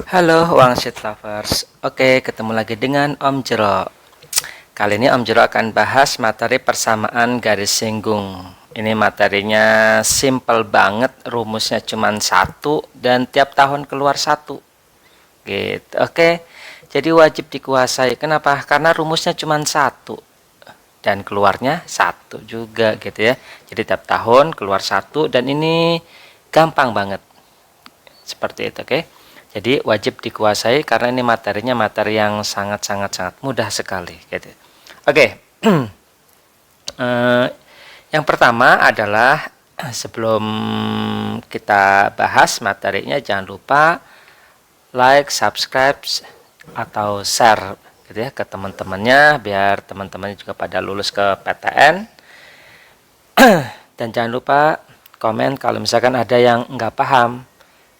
Halo Wangsit Lovers. Oke, ketemu lagi dengan Om Jero. Kali ini Om Jero akan bahas materi persamaan garis singgung. Ini materinya simple banget, rumusnya cuma satu dan tiap tahun keluar satu. Gitu. Oke. Jadi wajib dikuasai. Kenapa? Karena rumusnya cuma satu dan keluarnya satu juga gitu ya. Jadi tiap tahun keluar satu dan ini gampang banget. Seperti itu, oke. Jadi wajib dikuasai karena ini materinya materi yang sangat mudah sekali gitu. Oke. Yang pertama adalah sebelum kita bahas materinya, jangan lupa like, subscribe atau share gitu ya ke teman-temannya biar teman-temannya juga pada lulus ke PTN. Dan jangan lupa komen kalau misalkan ada yang nggak paham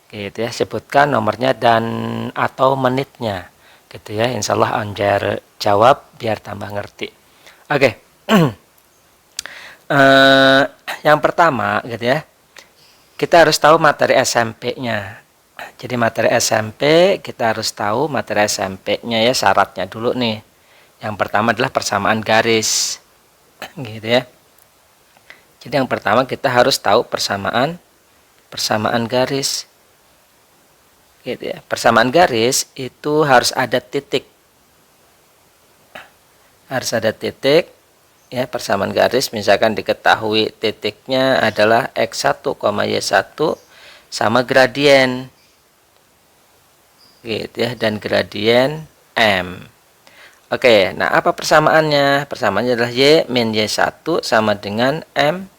gitu ya, sebutkan nomornya dan atau menitnya gitu ya, insya Allah Anjar jawab biar tambah ngerti. Oke. Yang pertama gitu ya, kita harus tahu materi SMP-nya. Jadi materi SMP kita harus tahu materi SMP-nya ya, syaratnya dulu nih. Yang pertama adalah persamaan garis gitu ya. Jadi yang pertama kita harus tahu persamaan garis gitu ya. Persamaan garis itu harus ada titik. Harus ada titik ya, persamaan garis misalkan diketahui titiknya adalah X1, Y1 sama gradien gitu ya, dan gradien M. Oke, nah apa persamaannya? Persamaannya adalah Y min Y1 sama dengan M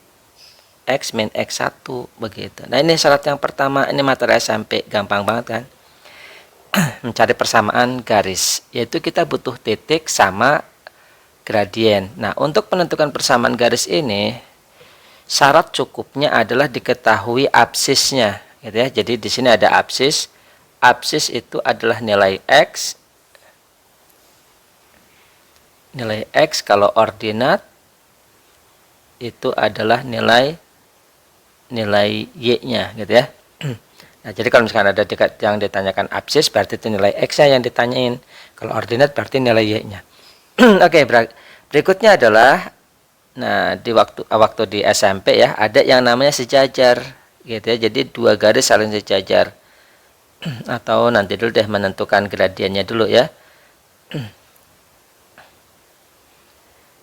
X min X1 begitu. Nah ini syarat yang pertama, ini materi SMP, gampang banget kan? Mencari persamaan garis, yaitu kita butuh titik sama gradien. Nah, untuk menentukan persamaan garis ini, syarat cukupnya adalah diketahui absisnya, gitu ya. Jadi di sini ada absis. Absis itu adalah nilai X. Nilai X kalau ordinat itu adalah nilai Y-nya, gitu ya. Nah, jadi kalau misalkan ada yang ditanyakan absis, berarti itu nilai X-nya yang ditanyain. Kalau ordinat berarti nilai Y-nya. Oke, berikutnya adalah, nah di waktu di SMP ya, ada yang namanya sejajar, gitu ya. Jadi dua garis saling sejajar. Atau nanti dulu deh menentukan gradiennya dulu ya.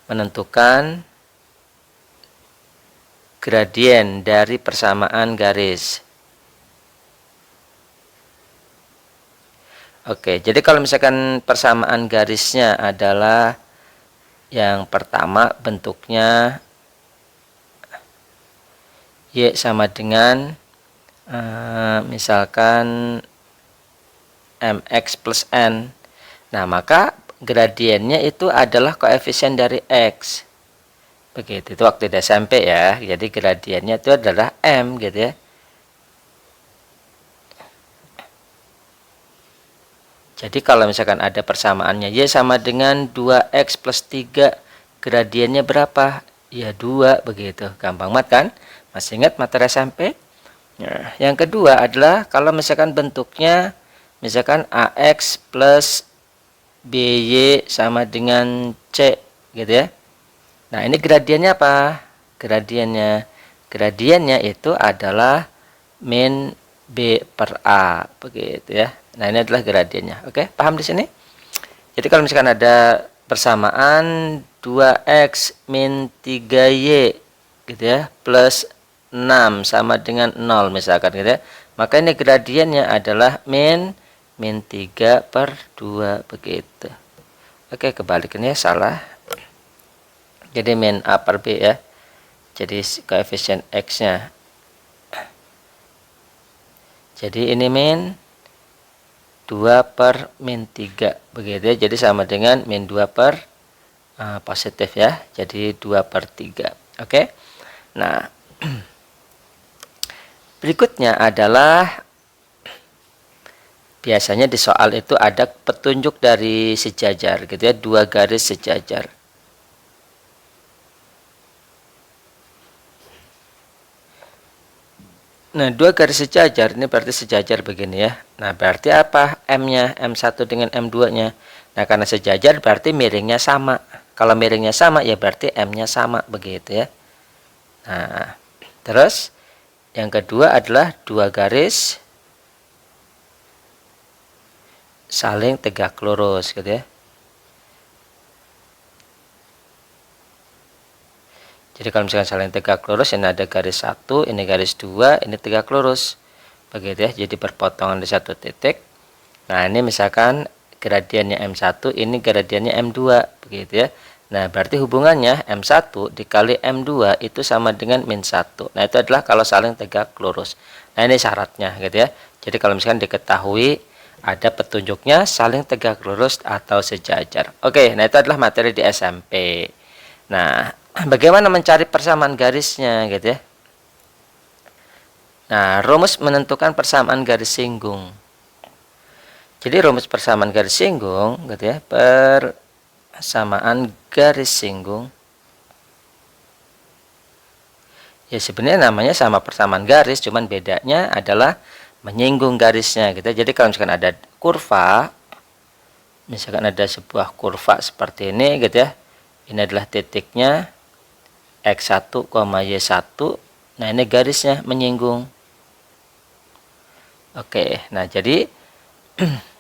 Menentukan gradien dari persamaan garis. Oke, jadi kalau misalkan persamaan garisnya adalah yang pertama bentuknya Y sama dengan misalkan MX plus N. Nah, maka gradiennya itu adalah koefisien dari X. Begitu, itu waktu di SMP ya. Jadi gradiennya itu adalah M gitu ya. Jadi kalau misalkan ada persamaannya Y sama dengan 2X plus 3, gradiennya berapa? Ya 2, begitu. Gampang banget kan? Masih ingat materi SMP? Nah, yang kedua adalah kalau misalkan bentuknya misalkan AX plus BY sama dengan C gitu ya. Nah, ini gradiennya apa? Gradiennya itu adalah min B per A, begitu ya. Nah, ini adalah gradiennya. Oke, paham di sini? Jadi kalau misalkan ada persamaan 2X min 3Y gitu ya, plus 6 sama dengan 0 misalkan gitu ya. Maka ini gradiennya adalah min 3 per 2 begitu. Oke, kebalikannya salah. Jadi min A per B ya. Jadi koefisien X-nya. Jadi ini min 2 per min 3 begitu ya. Jadi sama dengan min 2 per positif ya. Jadi 2 per 3. Oke. Nah, berikutnya adalah biasanya di soal itu ada petunjuk dari sejajar gitu ya, dua garis sejajar. Nah, dua garis sejajar ini berarti sejajar begini ya. Nah, berarti apa? M-nya, M1 dengan M2-nya. Nah, karena sejajar berarti miringnya sama. Kalau miringnya sama ya berarti M-nya sama begitu ya. Nah, terus yang kedua adalah dua garis saling tegak lurus gitu ya. Jadi kalau misalkan saling tegak lurus, ini ada garis 1, ini garis 2, ini tegak lurus. Begitu ya, jadi berpotongan di satu titik. Nah, ini misalkan gradiennya M1, ini gradiennya M2, begitu ya. Nah, berarti hubungannya M1 dikali M2 itu sama dengan min 1. Nah, itu adalah kalau saling tegak lurus. Nah, ini syaratnya gitu ya. Jadi kalau misalkan diketahui ada petunjuknya saling tegak lurus atau sejajar. Oke, nah itu adalah materi di SMP. Nah, bagaimana mencari persamaan garisnya gitu ya. Nah, rumus menentukan persamaan garis singgung. Jadi rumus persamaan garis singgung gitu ya, persamaan garis singgung. Ya sebenarnya namanya sama persamaan garis, cuman bedanya adalah menyinggung garisnya gitu. Jadi kalau misalkan ada kurva, misalkan ada sebuah kurva seperti ini gitu ya. Ini adalah titiknya X1, Y1. Nah, ini garisnya menyinggung. Oke, nah jadi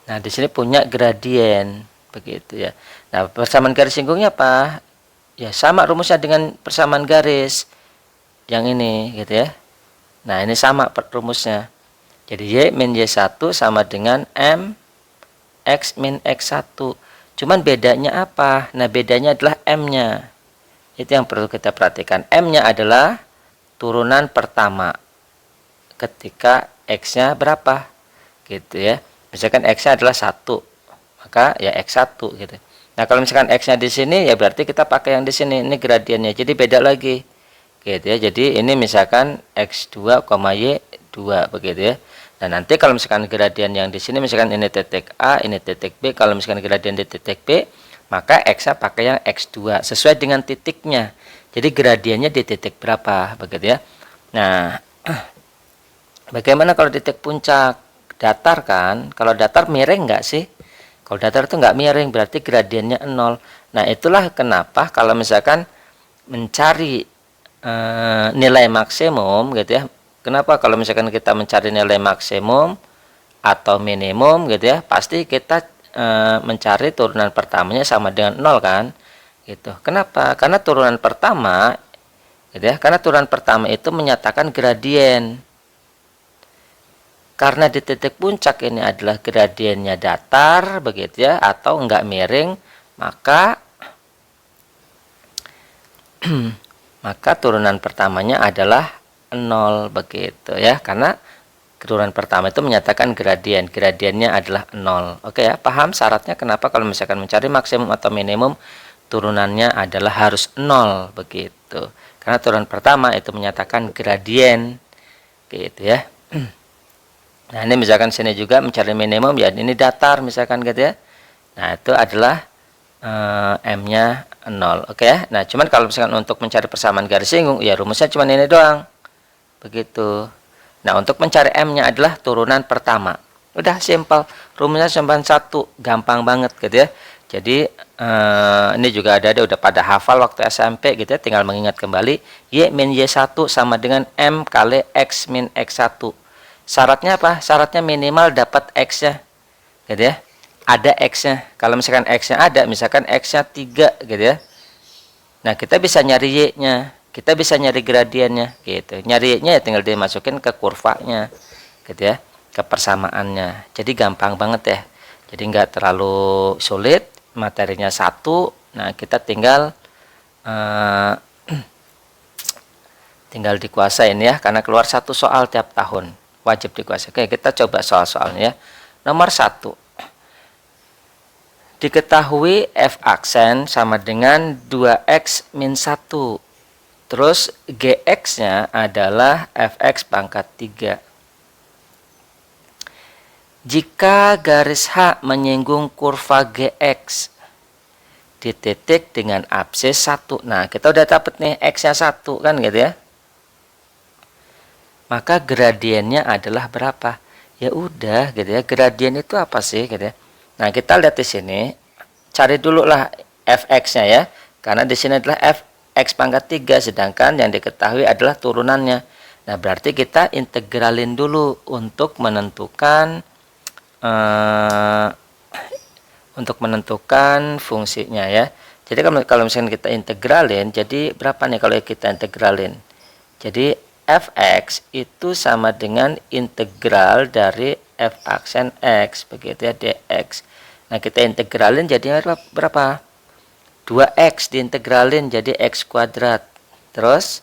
nah di sini punya gradien begitu ya. Nah, persamaan garis singgungnya apa? Ya sama rumusnya dengan persamaan garis yang ini gitu ya. Nah, ini sama rumusnya. Jadi Y min Y1 sama dengan M X min X1. Cuman bedanya apa? Nah, bedanya adalah M-nya. Itu yang perlu kita perhatikan. M-nya adalah turunan pertama ketika X-nya berapa gitu ya. Misalkan X-nya adalah 1, maka ya X1 gitu. Nah, kalau misalkan X-nya di sini ya berarti kita pakai yang di sini. Ini gradiennya. Jadi beda lagi gitu ya. Jadi ini misalkan X2, Y2 begitu ya. Nah, nanti kalau misalkan gradien yang di sini misalkan ini titik A, ini titik B, kalau misalkan gradien di titik B, maka X-nya pakai yang X2 sesuai dengan titiknya. Jadi gradiennya di titik berapa begitu ya. Nah, bagaimana kalau titik puncak? Datar kan? Kalau datar miring nggak sih? Kalau datar itu nggak miring, berarti gradiennya 0. Nah, itulah kenapa kalau misalkan mencari nilai maksimum gitu ya. Kenapa kalau misalkan kita mencari nilai maksimum atau minimum gitu ya, pasti kita mencari turunan pertamanya sama dengan 0 kan? Gitu. Kenapa? Karena turunan pertama gitu ya, karena turunan pertama itu menyatakan gradien. Karena di titik puncak ini adalah gradiennya datar begitu ya, atau enggak miring, maka maka turunan pertamanya adalah 0 begitu ya, karena turunan pertama itu menyatakan gradiennya adalah 0. Oke ya, paham syaratnya kenapa kalau misalkan mencari maksimum atau minimum turunannya adalah harus 0 begitu, karena turunan pertama itu menyatakan gradien gitu ya. Nah, ini misalkan sini juga mencari minimum ya, ini datar misalkan gitu ya. Nah, itu adalah M-nya 0. Oke ya. Nah, cuman kalau misalkan untuk mencari persamaan garis singgung ya rumusnya cuma ini doang. Begitu. Nah, untuk mencari M-nya adalah turunan pertama. Udah simpel. Rumusnya cuma 1, gampang banget gitu ya. Jadi ini juga ada udah pada hafal waktu SMP gitu ya, tinggal mengingat kembali Y min Y1 sama dengan M kali X min X1. Syaratnya apa? Syaratnya minimal dapat X-nya gitu ya. Ada X-nya. Kalau misalkan X-nya ada, misalkan X-nya 3 gitu ya. Nah, kita bisa nyari Y-nya. Kita bisa nyari gradiennya gitu. Nyari Y-nya ya tinggal dimasukin ke kurvanya gitu ya, ke persamaannya. Jadi gampang banget ya. Jadi nggak terlalu sulit. Materinya 1. Nah, kita tinggal tinggal dikuasain ya, karena keluar 1 soal tiap tahun. Wajib dikuasai. Oke, kita coba soal-soalnya ya. Nomor 1. Diketahui F aksen sama dengan 2X min 1. Terus GX-nya adalah Fx pangkat 3. Jika garis H menyinggung kurva GX di titik dengan absis 1. Nah, kita udah dapat nih X-nya 1 kan gitu ya. maka gradiennya adalah berapa? Ya udah gitu ya. Gradien itu apa sih gitu ya. Nah, kita lihat di sini. Cari dulu lah fx-nya ya. Karena di sini adalah fx pangkat 3 sedangkan yang diketahui adalah turunannya. Nah, berarti kita integralin dulu untuk menentukan fungsinya ya. Jadi kalau misalnya kita integralin, jadi berapa nih kalau kita integralin? Jadi fx itu sama dengan integral dari f aksen x, begitu ya, dx. Nah, kita integralin jadi berapa? 2x diintegralin jadi x kuadrat. Terus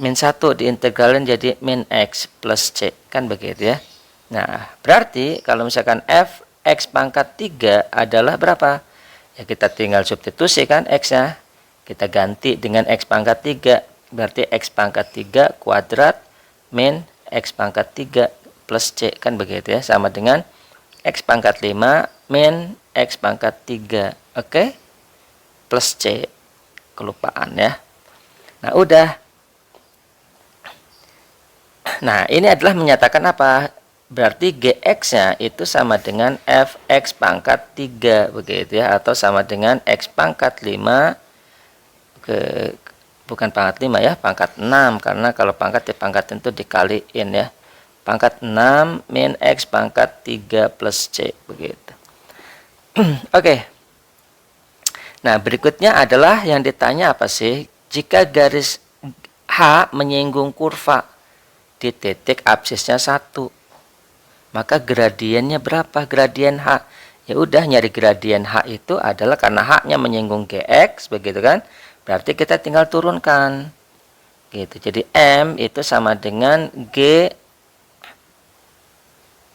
min 1 diintegralin jadi min x plus c, kan begitu ya. Nah, berarti kalau misalkan fx pangkat 3 adalah berapa? Ya kita tinggal substitusi kan x-nya. Kita ganti dengan x pangkat 3. Berarti x pangkat 3 kuadrat min x pangkat 3 plus c, kan begitu ya. Sama dengan x pangkat 5 min x pangkat 3. Oke? Plus c. Kelupaan ya. Nah, udah. Nah, ini adalah menyatakan apa? Berarti gx-nya itu sama dengan fx pangkat 3 begitu ya, atau sama dengan x pangkat 5 bukan pangkat 5 ya, pangkat 6, karena kalau pangkat ya pangkat itu dikaliin ya. Pangkat 6 min x pangkat 3 plus c begitu. Oke. Nah, berikutnya adalah yang ditanya apa sih? Jika garis H menyinggung kurva di titik absisnya 1, maka gradiennya berapa? Gradien H. Ya udah, nyari gradien H itu adalah karena H-nya menyinggung GX, begitu kan? Berarti kita tinggal turunkan. Gitu. Jadi M itu sama dengan G,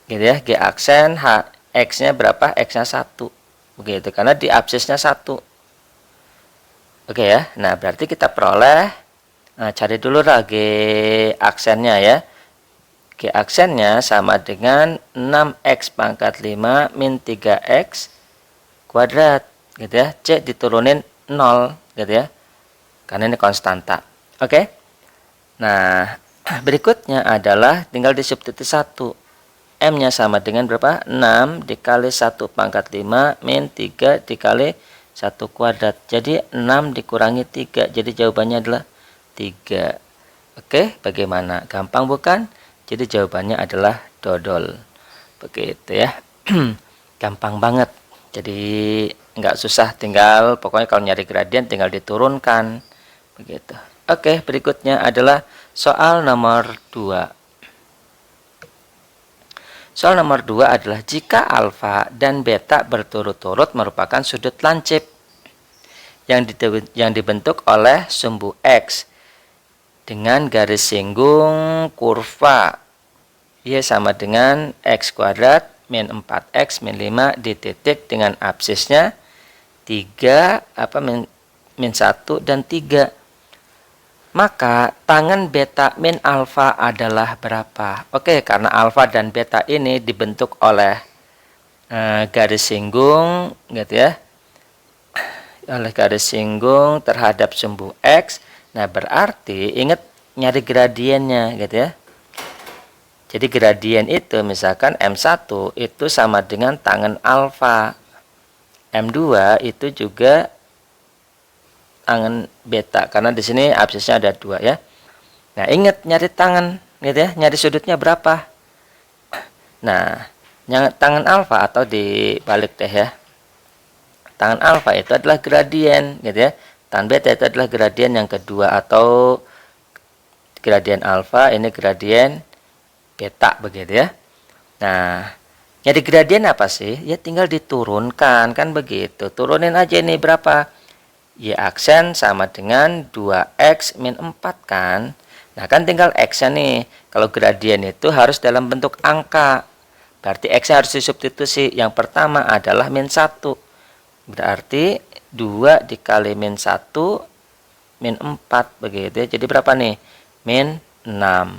gitu ya, G aksen H. X-nya berapa? X-nya 1. Begitu, karena di absisnya 1. Oke ya. Nah, berarti kita peroleh, nah, cari dulu lah G aksennya ya. G aksennya sama dengan 6x pangkat 5 min 3x kuadrat, gitu ya. C diturunin 0, gitu ya. Karena ini konstanta. Oke. Nah, berikutnya adalah tinggal disubstitusi 1. M-nya sama dengan berapa? 6 dikali 1 pangkat 5 min 3 dikali 1 kuadrat. Jadi 6 dikurangi 3. Jadi jawabannya adalah 3. Oke, bagaimana? Gampang bukan? Jadi jawabannya adalah dodol. Begitu ya. Gampang banget. Jadi nggak susah, tinggal pokoknya kalau nyari gradien tinggal diturunkan. Begitu. Oke, berikutnya adalah soal nomor 2. Soal nomor 2 adalah jika alfa dan beta berturut-turut merupakan sudut lancip yang dibentuk oleh sumbu X dengan garis singgung kurva Y sama dengan X kuadrat min 4X min 5 di titik dengan absisnya 3 min 1 dan 3. Maka tangan beta min alfa adalah berapa? Oke, karena alfa dan beta ini dibentuk oleh garis singgung, gitu ya, oleh garis singgung terhadap sumbu X. Nah, berarti ingat nyari gradiennya, gitu ya. Jadi gradien itu misalkan M1 itu sama dengan tangen alfa. M2 itu juga tangen beta, karena di sini absisnya ada 2 ya. Nah, ingat nyari tangen, gitu ya, nyari sudutnya berapa. Nah, tangen alfa atau dibalik deh ya. Tangen alfa itu adalah gradien, gitu ya. Tangen beta itu adalah gradien yang kedua, atau gradien alfa ini gradien beta, begitu ya. Nah, jadi gradien apa sih? Ya tinggal diturunkan, kan begitu. Turunin aja ini berapa? Y aksen sama dengan 2x min 4 kan. Nah, kan tinggal x-nya nih. Kalau gradien itu harus dalam bentuk angka. Berarti x-nya harus disubstitusi. Yang pertama adalah min 1. Berarti 2 dikali min 1 min 4 begitu ya. Jadi berapa nih? Min 6.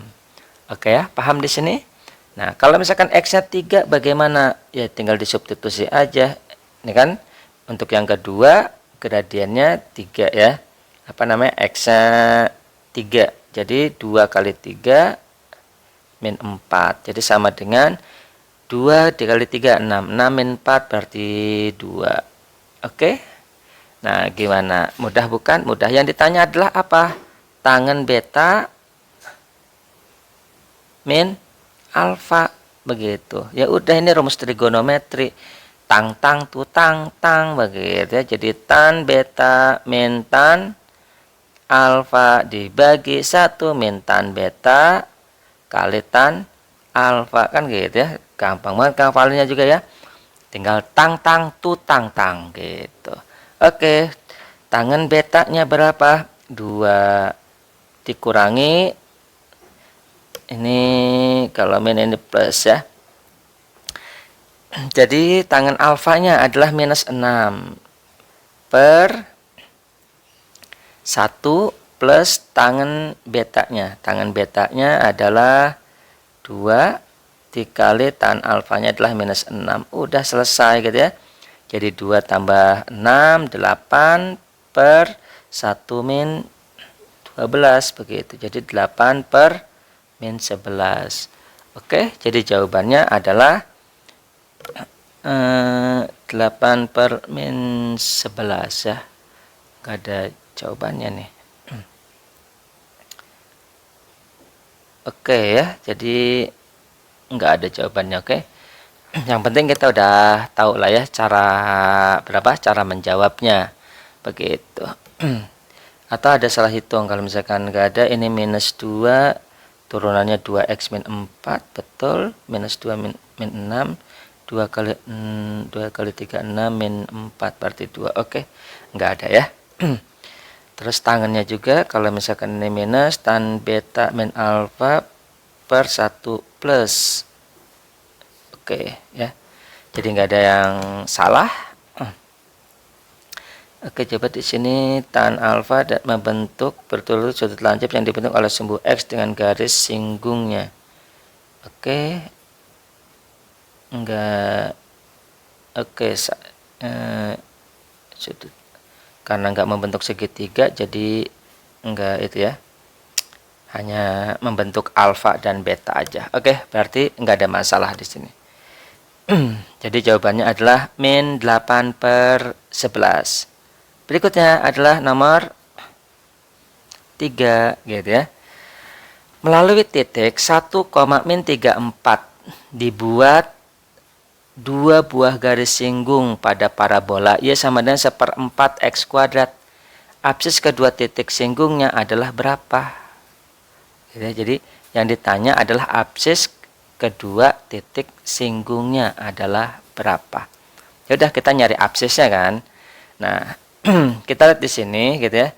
Oke ya, paham di sini? Nah, kalau misalkan x-nya 3 bagaimana? Ya tinggal disubstitusi aja. Ini kan untuk yang kedua gradiennya 3 ya. X-nya 3. Jadi 2 kali 3 min 4. Jadi sama dengan 2 dikali 3 6. 6 min 4 berarti 2. Oke. Nah, gimana? Mudah bukan? Mudah. Yang ditanya adalah apa? Tangen beta min alfa. Begitu. Ya udah, ini rumus trigonometri. Tang tang tu tang tang, begitu ya. Jadi tan beta min tan alfa dibagi 1 min tan beta kali tan alfa, kan gitu ya. Gampang banget ngapalinnya juga ya. Tinggal tang tang tu tang tang gitu. Oke. Tangen betanya berapa? 2 dikurangi ini, kalau min ini plus ya. Jadi tangen alfanya adalah minus 6 per 1 plus tangen betanya. Tangen betanya adalah 2 dikali tan alfanya adalah minus 6. Udah selesai gitu ya. Jadi 2 tambah 6, 8 per 1 min 12 begitu. Jadi 8 per min 11. Oke, jadi jawabannya adalah 8 per min 11 ya. Gak ada jawabannya nih. Oke ya, jadi nggak ada jawabannya. Oke, yang penting kita udah tahu lah ya cara menjawabnya begitu. Atau ada salah hitung, kalau misalkan nggak ada, ini minus 2 turunannya 2x min 4, betul. Minus 2 min 6, 2 kali 3 6 min 4 berarti 2. Oke, nggak ada ya. Terus tangannya juga, kalau misalkan ini minus, tan beta min alfa per 1 plus. Oke ya. Jadi nggak ada yang salah. Oke, coba di sini tan alfa dan membentuk berturut sudut lancip yang dibentuk oleh sumbu x dengan garis singgungnya. Oke. Enggak. Oke, sudut. Karena nggak membentuk segitiga, jadi enggak itu ya, hanya membentuk alfa dan beta aja. Oke, berarti nggak ada masalah di sini. Jadi jawabannya adalah min 8 per 11. Berikutnya adalah nomor 3 gitu ya. Melalui titik 1, min 34 dibuat 2 buah garis singgung pada parabola. Ia sama dengan 1/4 x kuadrat. Absis kedua titik singgungnya adalah berapa? Jadi yang ditanya adalah absis kedua titik singgungnya adalah berapa. Ya udah, kita nyari absisnya kan. Nah, kita lihat di sini gitu ya.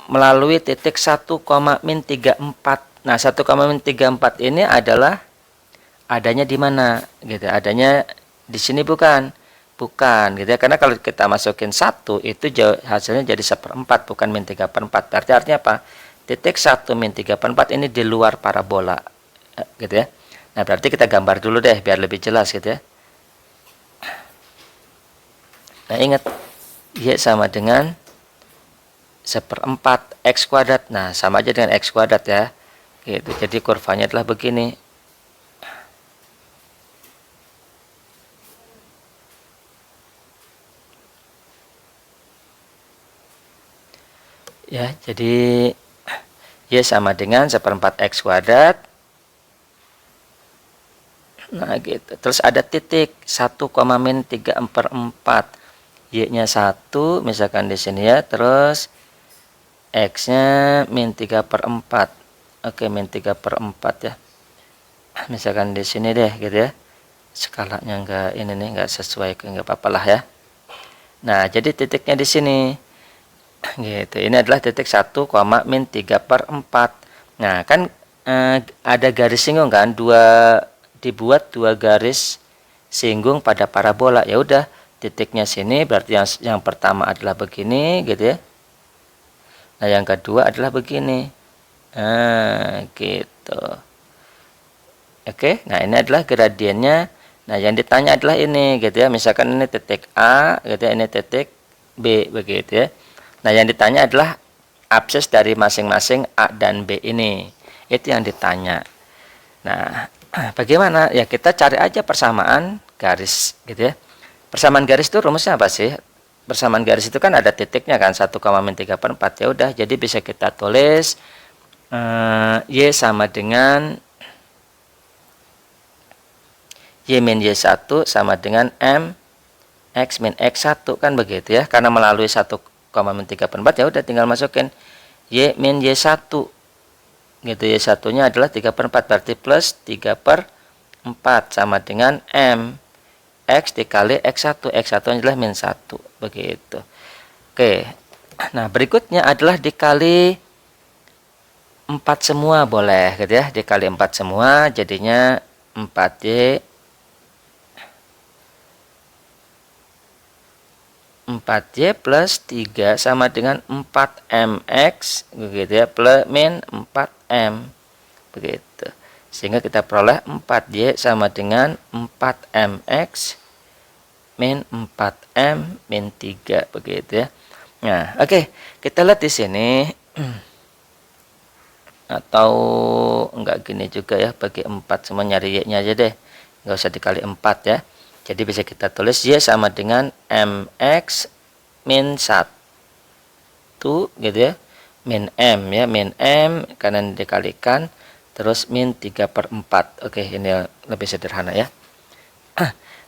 Melalui titik 1, min 34. Nah, 1, min 34 ini adalah adanya di mana gitu. Adanya di sini bukan gitu ya. Karena kalau kita masukin 1 itu hasilnya jadi 1/4 bukan min 3/4. Berarti artinya apa? Titik 1 min 3/4 ini di luar parabola gitu ya. Nah, berarti kita gambar dulu deh biar lebih jelas gitu ya. Nah, ingat y sama dengan 1/4 x kuadrat. Nah, sama aja dengan x kuadrat ya gitu. Jadi kurvanya adalah begini. Ya, jadi y sama dengan 1/4 x kuadrat. Nah, gitu. Terus ada titik 1, min 3/4. Y-nya 1, misalkan di sini ya. Terus X-nya min 3/4. Oke, min 3/4 ya. Misalkan di sini deh gitu ya. Skalanya enggak ini nih, enggak sesuai, enggak apa-apa lah ya. Nah, jadi titiknya di sini. Gitu. Ini adalah titik 1, min 3/4. Nah, kan ada garis singgung kan, dibuat 2 garis singgung pada parabola. Ya udah, titiknya sini berarti yang pertama adalah begini gitu ya. Nah, yang kedua adalah begini. Nah, gitu. Oke, nah ini adalah gradiennya. Nah, yang ditanya adalah ini gitu ya. Misalkan ini titik A gitu ya, ini titik B begitu ya. Nah, yang ditanya adalah absis dari masing-masing A dan B ini. Itu yang ditanya. Nah, bagaimana? Ya kita cari aja persamaan garis gitu ya. Persamaan garis itu rumusnya apa sih? Persamaan garis itu kan ada titiknya kan, 1,-3/4. Ya udah, jadi bisa kita tulis Y sama dengan Y min Y1 sama dengan M X min X1 kan begitu ya. Karena melalui 1,-3/4 ya udah tinggal masukin Y min Y1 gitu. Y1 nya adalah 3/4 berarti plus 3/4 sama dengan M X dikali X1. X1 adalah min 1 begitu. Oke. Nah, berikutnya adalah dikali 4 semua boleh gitu ya. Dikali 4 semua jadinya 4Y 4Y plus 3 sama dengan 4MX begitu ya, plus min 4M begitu. Sehingga kita peroleh 4Y sama dengan 4MX min 4M min 3 begitu ya. Nah, oke, kita lihat di sini atau enggak gini juga ya, bagi 4 semua nyari Y-nya aja deh. Enggak usah dikali 4 ya. Jadi bisa kita tulis Y sama dengan MX min 1 gitu ya. Min M ya, min M karena dikalikan terus min 3/4. Oke, ini lebih sederhana ya.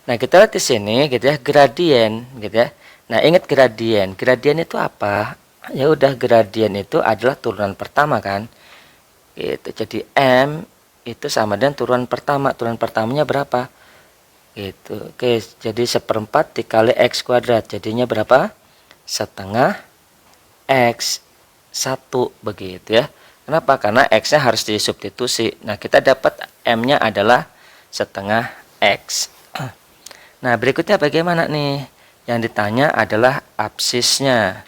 Nah, kita lihat di sini gitu ya, gradien gitu ya. Nah, ingat gradien. Gradien itu apa? Ya udah, gradien itu adalah turunan pertama kan. Gitu. Jadi M itu sama dengan turunan pertama. Turunan pertamanya berapa? Gitu. Oke, jadi 1/4 dikali X kuadrat. Jadinya berapa? Setengah X1 begitu ya. Kenapa? Karena X-nya harus disubstitusi. Nah, kita dapat M-nya adalah setengah X. Nah, berikutnya bagaimana nih? Yang ditanya adalah absisnya.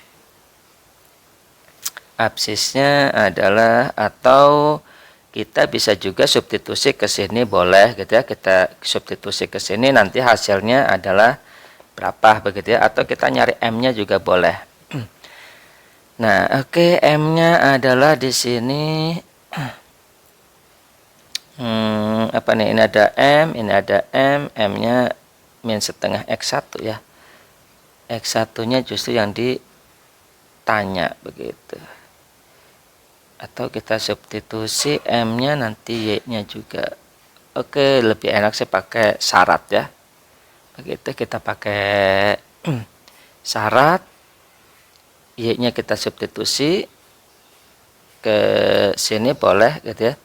Absisnya adalah, atau kita bisa juga substitusi ke sini boleh gitu ya. Kita substitusi ke sini nanti hasilnya adalah berapa begitu ya, atau kita nyari M-nya juga boleh. Nah, oke, M-nya adalah di sini apa nih? Ini ada M, ini ada M, M-nya min setengah X1 ya. X1-nya justru yang ditanya begitu. Atau kita substitusi M-nya nanti Y-nya juga. Oke, lebih enak sih pakai syarat ya. Begitu, kita pakai syarat. Y-nya kita substitusi ke sini boleh gitu ya.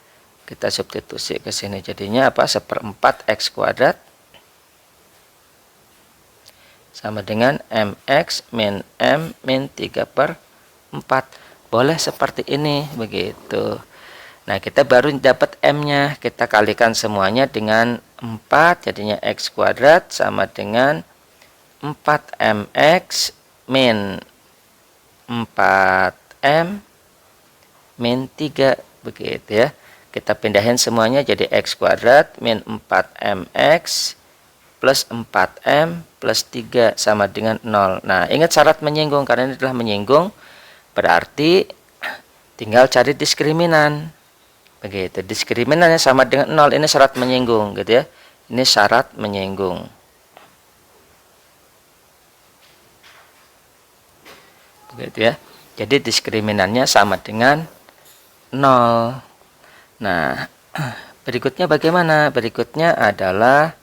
Kita substitusi ke sini. Jadinya apa? 1/4 X kuadrat sama dengan MX min M min 3/4. Boleh seperti ini begitu. Nah, kita baru dapat M-nya. Kita kalikan semuanya dengan 4, jadinya X kuadrat sama dengan 4MX min 4M min 3 begitu ya. Kita pindahin semuanya jadi X kuadrat min 4MX plus 4M plus 3 sama dengan 0. Nah, ingat syarat menyinggung, karena ini adalah menyinggung. Berarti tinggal cari diskriminan. Begitu. Diskriminannya sama dengan 0. Ini syarat menyinggung gitu ya. Ini syarat menyinggung. Begitu ya. Jadi diskriminannya sama dengan 0. Nah, berikutnya bagaimana? Berikutnya adalah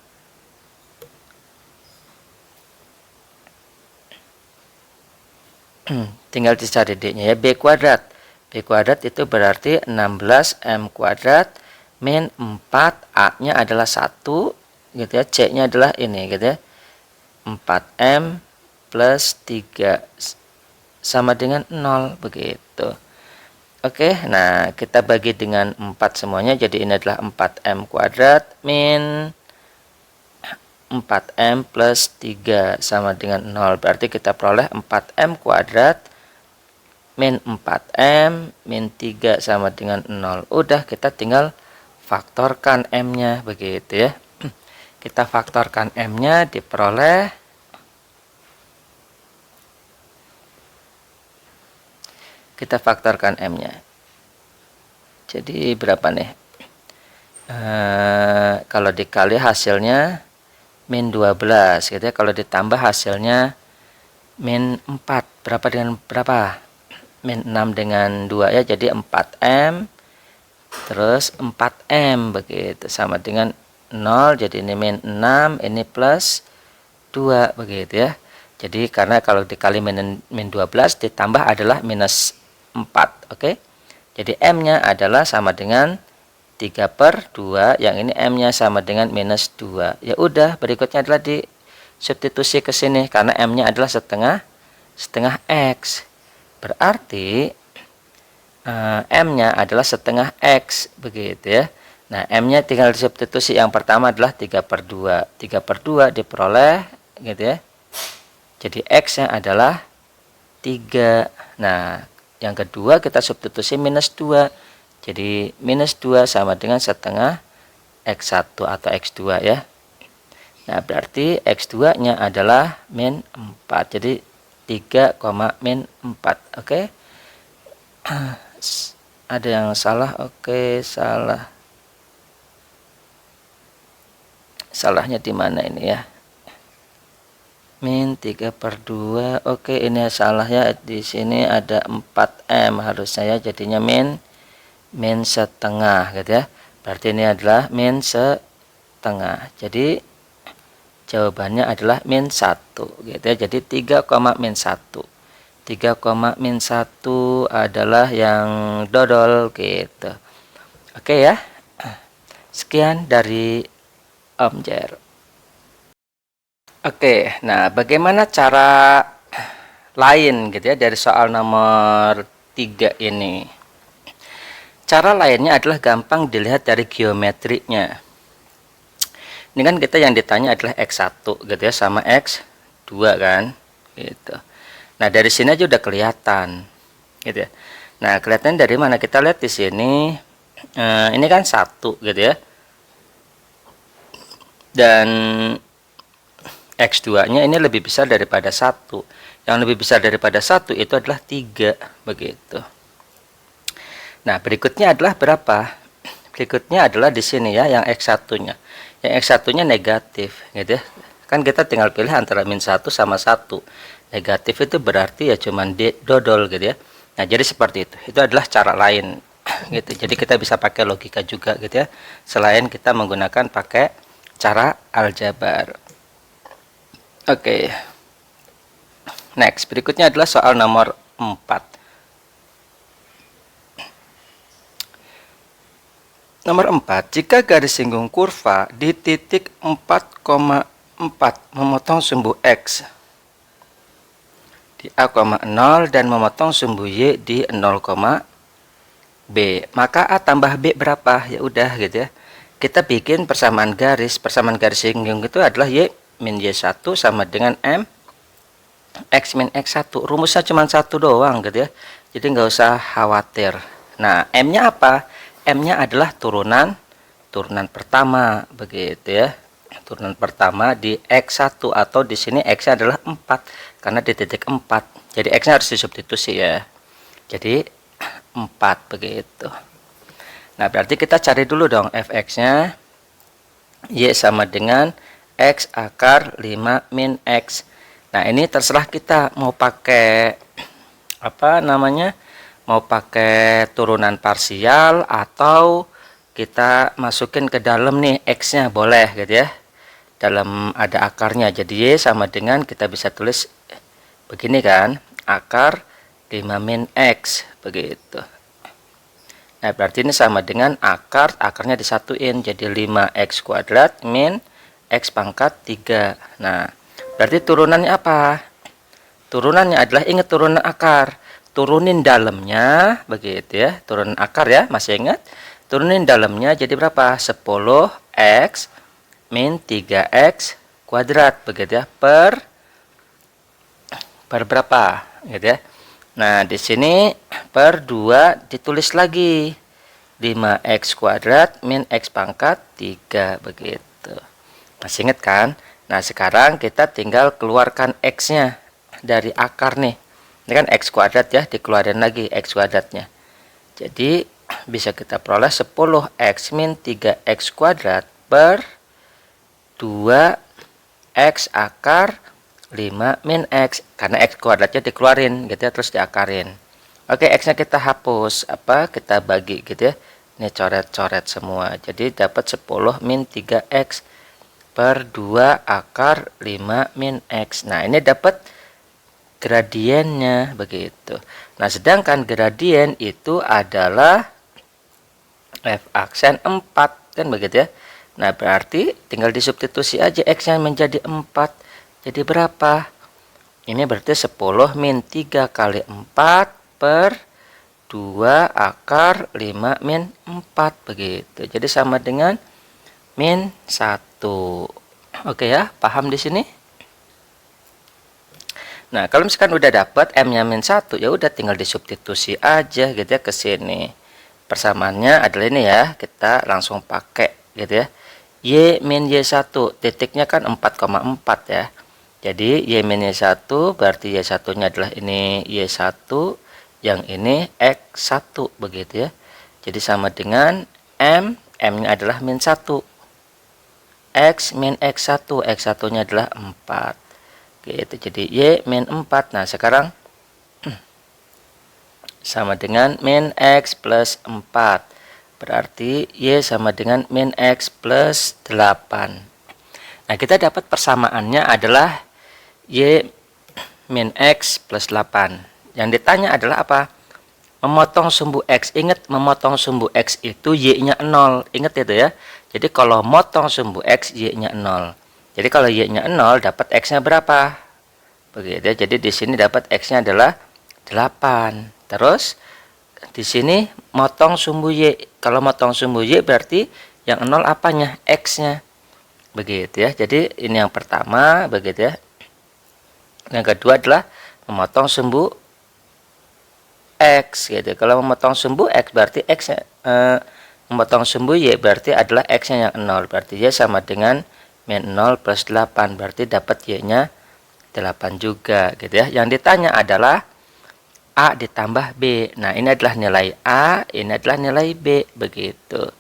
tinggal dicari D-nya ya, B kuadrat. B kuadrat itu berarti 16M kuadrat min 4, A-nya adalah 1 gitu ya, C-nya adalah ini gitu ya, 4M plus 3 sama dengan 0 begitu. Oke, nah kita bagi dengan 4 semuanya, jadi ini adalah 4M kuadrat min 4M plus 3 sama dengan 0. Berarti kita peroleh 4M kuadrat min 4M min 3 sama dengan 0. Udah, kita tinggal faktorkan M-nya begitu ya. Kita faktorkan M-nya, diperoleh. kita faktorkan M-nya. Jadi berapa nih? Kalau dikali hasilnya min 12 gitu ya. Kalau ditambah hasilnya min 4. Berapa dengan berapa? Min 6 dengan 2 ya, jadi 4M. Terus 4M begitu, sama dengan 0, jadi ini min 6, ini plus 2 begitu ya. Jadi karena kalau dikali min 12 ditambah adalah minus 4. Oke. Jadi M-nya adalah sama dengan 3/2, yang ini M-nya sama dengan minus 2. Ya udah, berikutnya adalah di substitusi ke sini karena M-nya adalah setengah X. Berarti M-nya adalah setengah X begitu ya. Nah, M-nya tinggal disubstitusi. Yang pertama adalah 3/2. 3/2 diperoleh gitu ya. Jadi X-nya adalah 3. Nah, yang kedua kita substitusi minus 2. Jadi minus 2 sama dengan setengah X1 atau X2 ya. Nah, berarti X2 nya adalah min 4. Jadi 3, min 4. Oke. Ada yang salah? Oke, salah. Salahnya di mana ini ya? Min 3/2. Oke, ini salah ya. Di sini ada 4M harusnya ya. Jadinya min setengah gitu ya. Berarti ini adalah min setengah. Jadi jawabannya adalah min 1 gitu ya. Jadi 3, min 1. 3, min 1 adalah yang dodol gitu. Oke ya. Sekian dari Om Jer. Oke, nah bagaimana cara lain gitu ya dari soal nomor 3 ini? Cara lainnya adalah gampang dilihat dari geometrinya. Ini kan kita yang ditanya adalah X1 gitu ya sama X2 kan gitu. Nah, dari sini aja udah kelihatan gitu ya. Nah, kelihatan dari mana? Kita lihat di sini ini kan 1 gitu ya. Dan X2-nya ini lebih besar daripada 1. Yang lebih besar daripada 1 itu adalah 3 begitu. Nah, berikutnya adalah berapa? Berikutnya adalah di sini ya, yang X1-nya. Yang X1-nya negatif gitu ya. Kan kita tinggal pilih antara min 1 sama 1. Negatif itu berarti ya cuman dodol gitu ya. Nah, jadi seperti itu. Itu adalah cara lain gitu. Jadi kita bisa pakai logika juga gitu ya. Selain kita menggunakan pakai cara aljabar. Oke. Next, berikutnya adalah soal nomor 4. Nomor 4, jika garis singgung kurva di titik 4,4 memotong sumbu X di A,0 dan memotong sumbu Y di 0,B, maka A tambah B berapa? Ya udah gitu ya. Kita bikin persamaan garis singgung itu adalah Y min Y1 sama dengan M X min X1. Rumusnya cuma satu doang gitu ya. Jadi nggak usah khawatir. Nah, M-nya apa? M-nya adalah turunan pertama begitu ya. Turunan pertama di X1 atau di sini X-nya adalah 4 karena di titik 4. Jadi X-nya harus disubstitusi ya. Jadi 4 begitu. Nah, berarti kita cari dulu dong fx-nya. Y sama dengan X akar 5 min X. Nah, ini terserah kita mau pakai apa namanya? Mau pakai turunan parsial atau kita masukin ke dalam nih X-nya, boleh gitu ya. Dalam ada akarnya. Jadi Y sama dengan kita bisa tulis begini kan, akar 5 min X begitu. Nah, berarti ini sama dengan akarnya disatuin jadi 5X kuadrat min X pangkat 3. Nah, berarti turunannya apa? Turunannya adalah, ingat turunan akar, turunin dalamnya begitu ya, turunan akar ya, masih ingat? Turunin dalamnya jadi berapa? 10X min 3X kuadrat begitu ya, per berapa gitu ya. Nah, di sini per 2 ditulis lagi 5X kuadrat min X pangkat 3 begitu. Masih ingat kan? Nah, sekarang kita tinggal keluarkan X-nya dari akar nih. Ini kan X kuadrat ya, dikeluarin lagi X kuadratnya. Jadi bisa kita peroleh 10X min 3X kuadrat per 2X akar 5 min X. Karena X kuadratnya dikeluarin gitu ya, terus diakarin. Oke, X-nya kita hapus, kita bagi gitu ya. Ini coret-coret semua. Jadi dapat 10 min 3X per 2 akar 5 min X. Nah, ini dapat gradiennya begitu. Nah, sedangkan gradien itu adalah F aksen 4 kan begitu ya. Nah, berarti tinggal disubstitusi aja X-nya menjadi 4. Jadi berapa? Ini berarti 10 min 3 kali 4 per 2 akar 5 min 4 begitu. Jadi sama dengan min 1. Oke ya, paham di sini? Nah, kalau misalkan udah dapat M-nya min 1, ya udah tinggal disubstitusi aja gitu ya ke sini. Persamaannya adalah ini ya, kita langsung pakai gitu ya. Y min Y1, titiknya kan 4,4 ya. Jadi Y min Y1 berarti Y1-nya adalah ini Y1, yang ini X1 begitu ya. Jadi sama dengan M-nya adalah min 1. X min X1, X1-nya adalah 4. Gitu. Jadi Y min 4. Nah, sekarang sama dengan min X plus 4. Berarti Y sama dengan min X plus 8. Nah, kita dapat persamaannya adalah Y min X plus 8. Yang ditanya adalah apa? Memotong sumbu X. Ingat, memotong sumbu X itu Y-nya 0. Ingat itu ya. Jadi kalau motong sumbu X, Y-nya 0. Jadi kalau Y-nya 0, dapat X-nya berapa? Begitu ya. Jadi di sini dapat X-nya adalah 8. Terus di sini motong sumbu Y. Kalau motong sumbu Y berarti yang 0 apanya? X-nya. Begitu ya. Jadi ini yang pertama, begitu ya. Yang kedua adalah memotong sumbu X gitu. Kalau memotong sumbu X berarti X-nya memotong sumbu Y berarti adalah X-nya yang 0. Berarti Y sama dengan min 0 plus 8. Berarti dapat Y-nya 8 juga gitu ya. Yang ditanya adalah A ditambah B. Nah, ini adalah nilai A, ini adalah nilai B begitu.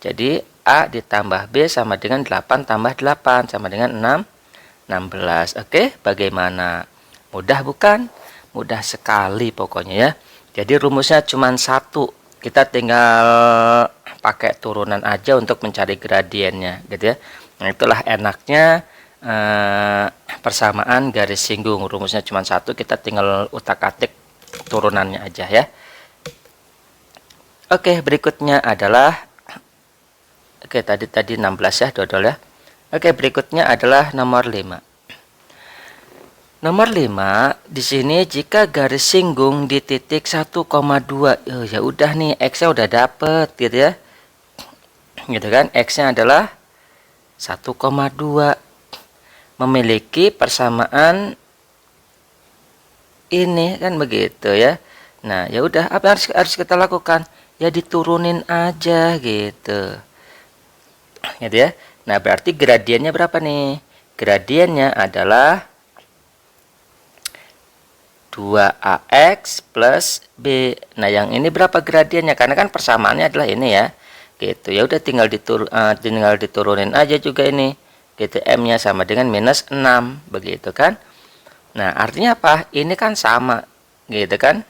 Jadi A ditambah B sama dengan 8 tambah 8 sama dengan 16. Oke, bagaimana? Mudah bukan? Mudah sekali pokoknya ya. Jadi rumusnya cuma satu. Kita tinggal pakai turunan aja untuk mencari gradiennya gitu ya. Nah, itulah enaknya persamaan garis singgung. Rumusnya cuma satu, kita tinggal utak-atik turunannya aja ya. Oke, berikutnya adalah tadi 16 ya, dodol ya. Oke, berikutnya adalah nomor 5. Nomor 5, di sini jika garis singgung di titik 1,2, ya udah nih X-nya udah dapet gitu ya. Gitu kan? X-nya adalah 1,2. Memiliki persamaan ini kan begitu ya. Nah, ya udah apa harus kita lakukan? Ya diturunin aja gitu. Gitu ya. Nah, berarti gradiennya berapa nih? Gradiennya adalah 2AX plus B. Nah, yang ini berapa gradiennya? Karena kan persamaannya adalah ini ya. Gitu. Ya udah tinggal diturunin aja juga ini. Gitu, M-nya sama dengan minus 6, begitu kan? Nah, artinya apa? Ini kan sama, gitu kan?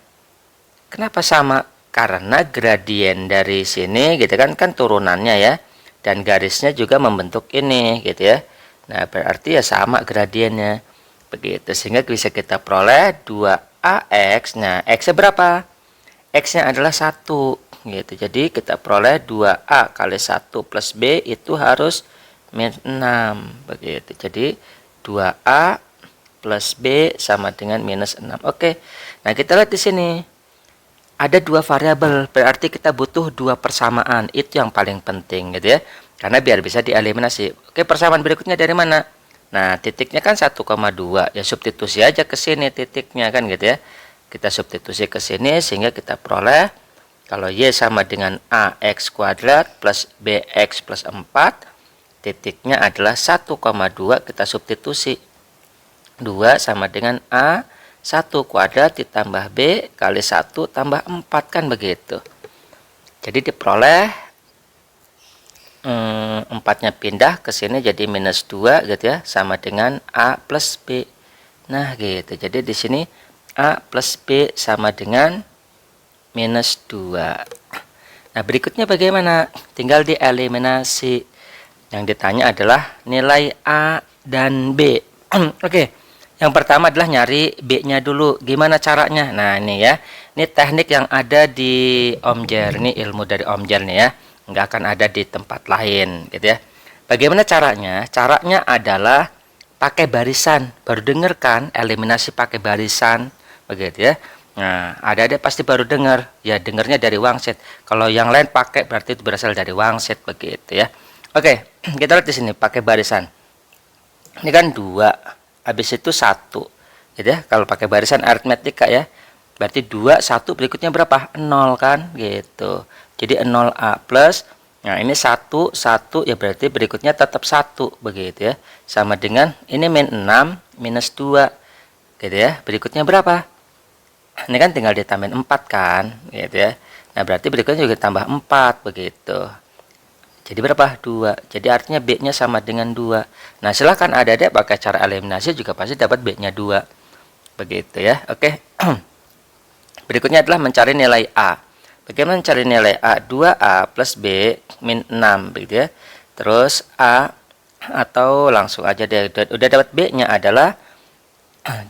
Kenapa sama? Karena gradien dari sini gitu kan turunannya ya. Dan garisnya juga membentuk ini, gitu ya. Nah, berarti ya sama gradiennya. Begitu, sehingga bisa kita peroleh 2AX. Nah, X-nya berapa? X-nya adalah 1 gitu. Jadi kita peroleh 2A kali 1 plus B itu harus min 6 begitu. Jadi 2A plus B sama dengan minus 6. Oke. Nah, kita lihat di sini. Ada dua variabel, berarti kita butuh dua persamaan. Itu yang paling penting gitu ya. Karena biar bisa dieliminasi. Oke, persamaan berikutnya dari mana? Nah, titiknya kan 1,2. Ya substitusi aja ke sini titiknya kan gitu ya. Kita substitusi ke sini sehingga kita peroleh kalau Y sama dengan AX kuadrat plus BX plus 4. Titiknya adalah 1,2, kita substitusi. 2 sama dengan A 1 kuadrat ditambah B kali 1 tambah 4, kan begitu. Jadi diperoleh 4-nya pindah ke sini jadi minus 2 gitu ya, sama dengan A plus B. Nah gitu, jadi di sini A plus B sama dengan minus 2. Nah berikutnya bagaimana? Tinggal dieliminasi. Yang ditanya adalah nilai A dan B. Oke, yang pertama adalah nyari B-nya dulu. Gimana caranya? Nah ini ya, ini teknik yang ada di Omjer. Ini ilmu dari Omjer nih ya, nggak akan ada di tempat lain gitu ya. Bagaimana caranya? Caranya adalah pakai barisan. Baru denger kan, eliminasi pakai barisan begitu ya. Nah, ada pasti baru dengar. Ya, dengarnya dari wangsit. Kalau yang lain pakai berarti itu berasal dari wangsit begitu ya. Oke, kita lihat di sini pakai barisan. Ini kan 2, habis itu 1. Gitu ya. Kalau pakai barisan aritmetika ya. Berarti 2, 1 berikutnya berapa? 0 kan? Gitu. Jadi 0A plus. Nah, ini 1, 1 ya berarti berikutnya tetap 1 begitu ya. Sama dengan ini min 6 minus 2. Gitu ya. Berikutnya berapa? Ini kan tinggal ditambahin 4 kan? Gitu ya. Nah, berarti berikutnya juga tambah 4 begitu. Jadi berapa? 2. Jadi artinya B-nya sama dengan 2. Nah, silahkan adik-adik pakai cara eliminasi juga pasti dapat B-nya 2. Begitu ya. Oke. Berikutnya adalah mencari nilai A. Bagaimana mencari nilai A? 2A plus B min 6. Begitu ya. Terus A atau langsung aja deh. Udah dapat B-nya adalah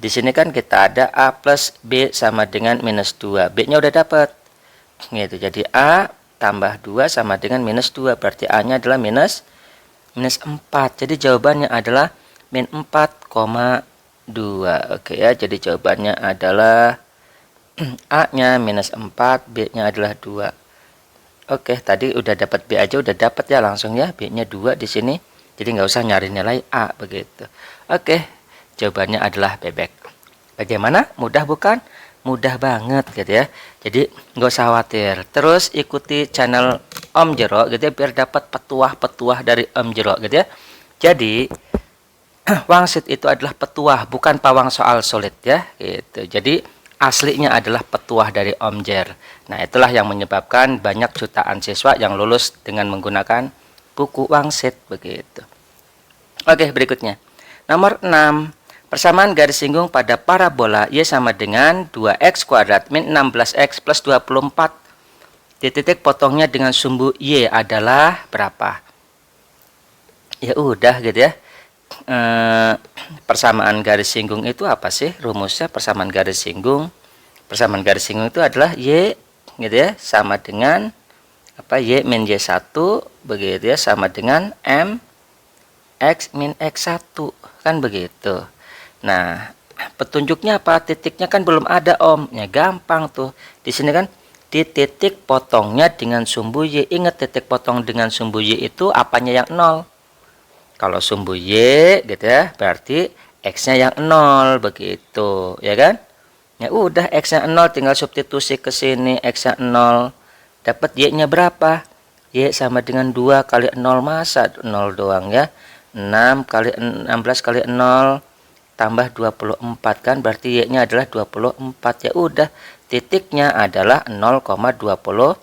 di sini kan kita ada A plus B sama dengan minus 2. B-nya udah dapat. Gitu. Jadi A tambah 2 sama dengan minus 2. Berarti A-nya adalah minus 4. Jadi jawabannya adalah min 4,2. Oke ya, jadi jawabannya adalah A-nya minus 4, B-nya adalah 2. Oke, tadi udah dapat B aja udah dapat ya langsung ya. B-nya 2 di sini. Jadi nggak usah nyari nilai A begitu. Oke, jawabannya adalah bebek. Bagaimana? Mudah bukan? Mudah banget gitu ya. Jadi nggak usah khawatir. Terus ikuti channel Om Jero gitu ya, biar dapat petuah-petuah dari Om Jero gitu ya. Jadi wangsit itu adalah petuah, bukan pawang soal sulit ya gitu. Jadi aslinya adalah petuah dari Om Jer. Nah, itulah yang menyebabkan banyak jutaan siswa yang lulus dengan menggunakan buku wangsit begitu. Oke, berikutnya. Nomor 6. Persamaan garis singgung pada parabola Y sama dengan 2x kuadrat min 16x plus 24. Di titik potongnya dengan sumbu Y adalah berapa? Ya udah gitu ya. Persamaan garis singgung itu apa sih? Rumusnya persamaan garis singgung. Persamaan garis singgung itu adalah Y gitu ya, sama dengan apa? Y min Y1 begitu ya, sama dengan M X min X1 kan begitu. Nah, petunjuknya apa? Titiknya kan belum ada Om. Ya gampang tuh. Di sini kan di titik potongnya dengan sumbu Y. Ingat titik potong dengan sumbu Y itu apanya yang 0? Kalau sumbu Y gitu ya, berarti X-nya yang 0 begitu, ya kan? Ya udah X-nya 0 tinggal substitusi ke sini, X-nya 0. Dapat Y-nya berapa? Y sama dengan 2 kali 0, masa 0 doang ya. 6 kali 16 kali 0 tambah 24 kan, berarti Y-nya adalah 24. Ya udah, titiknya adalah 0,24.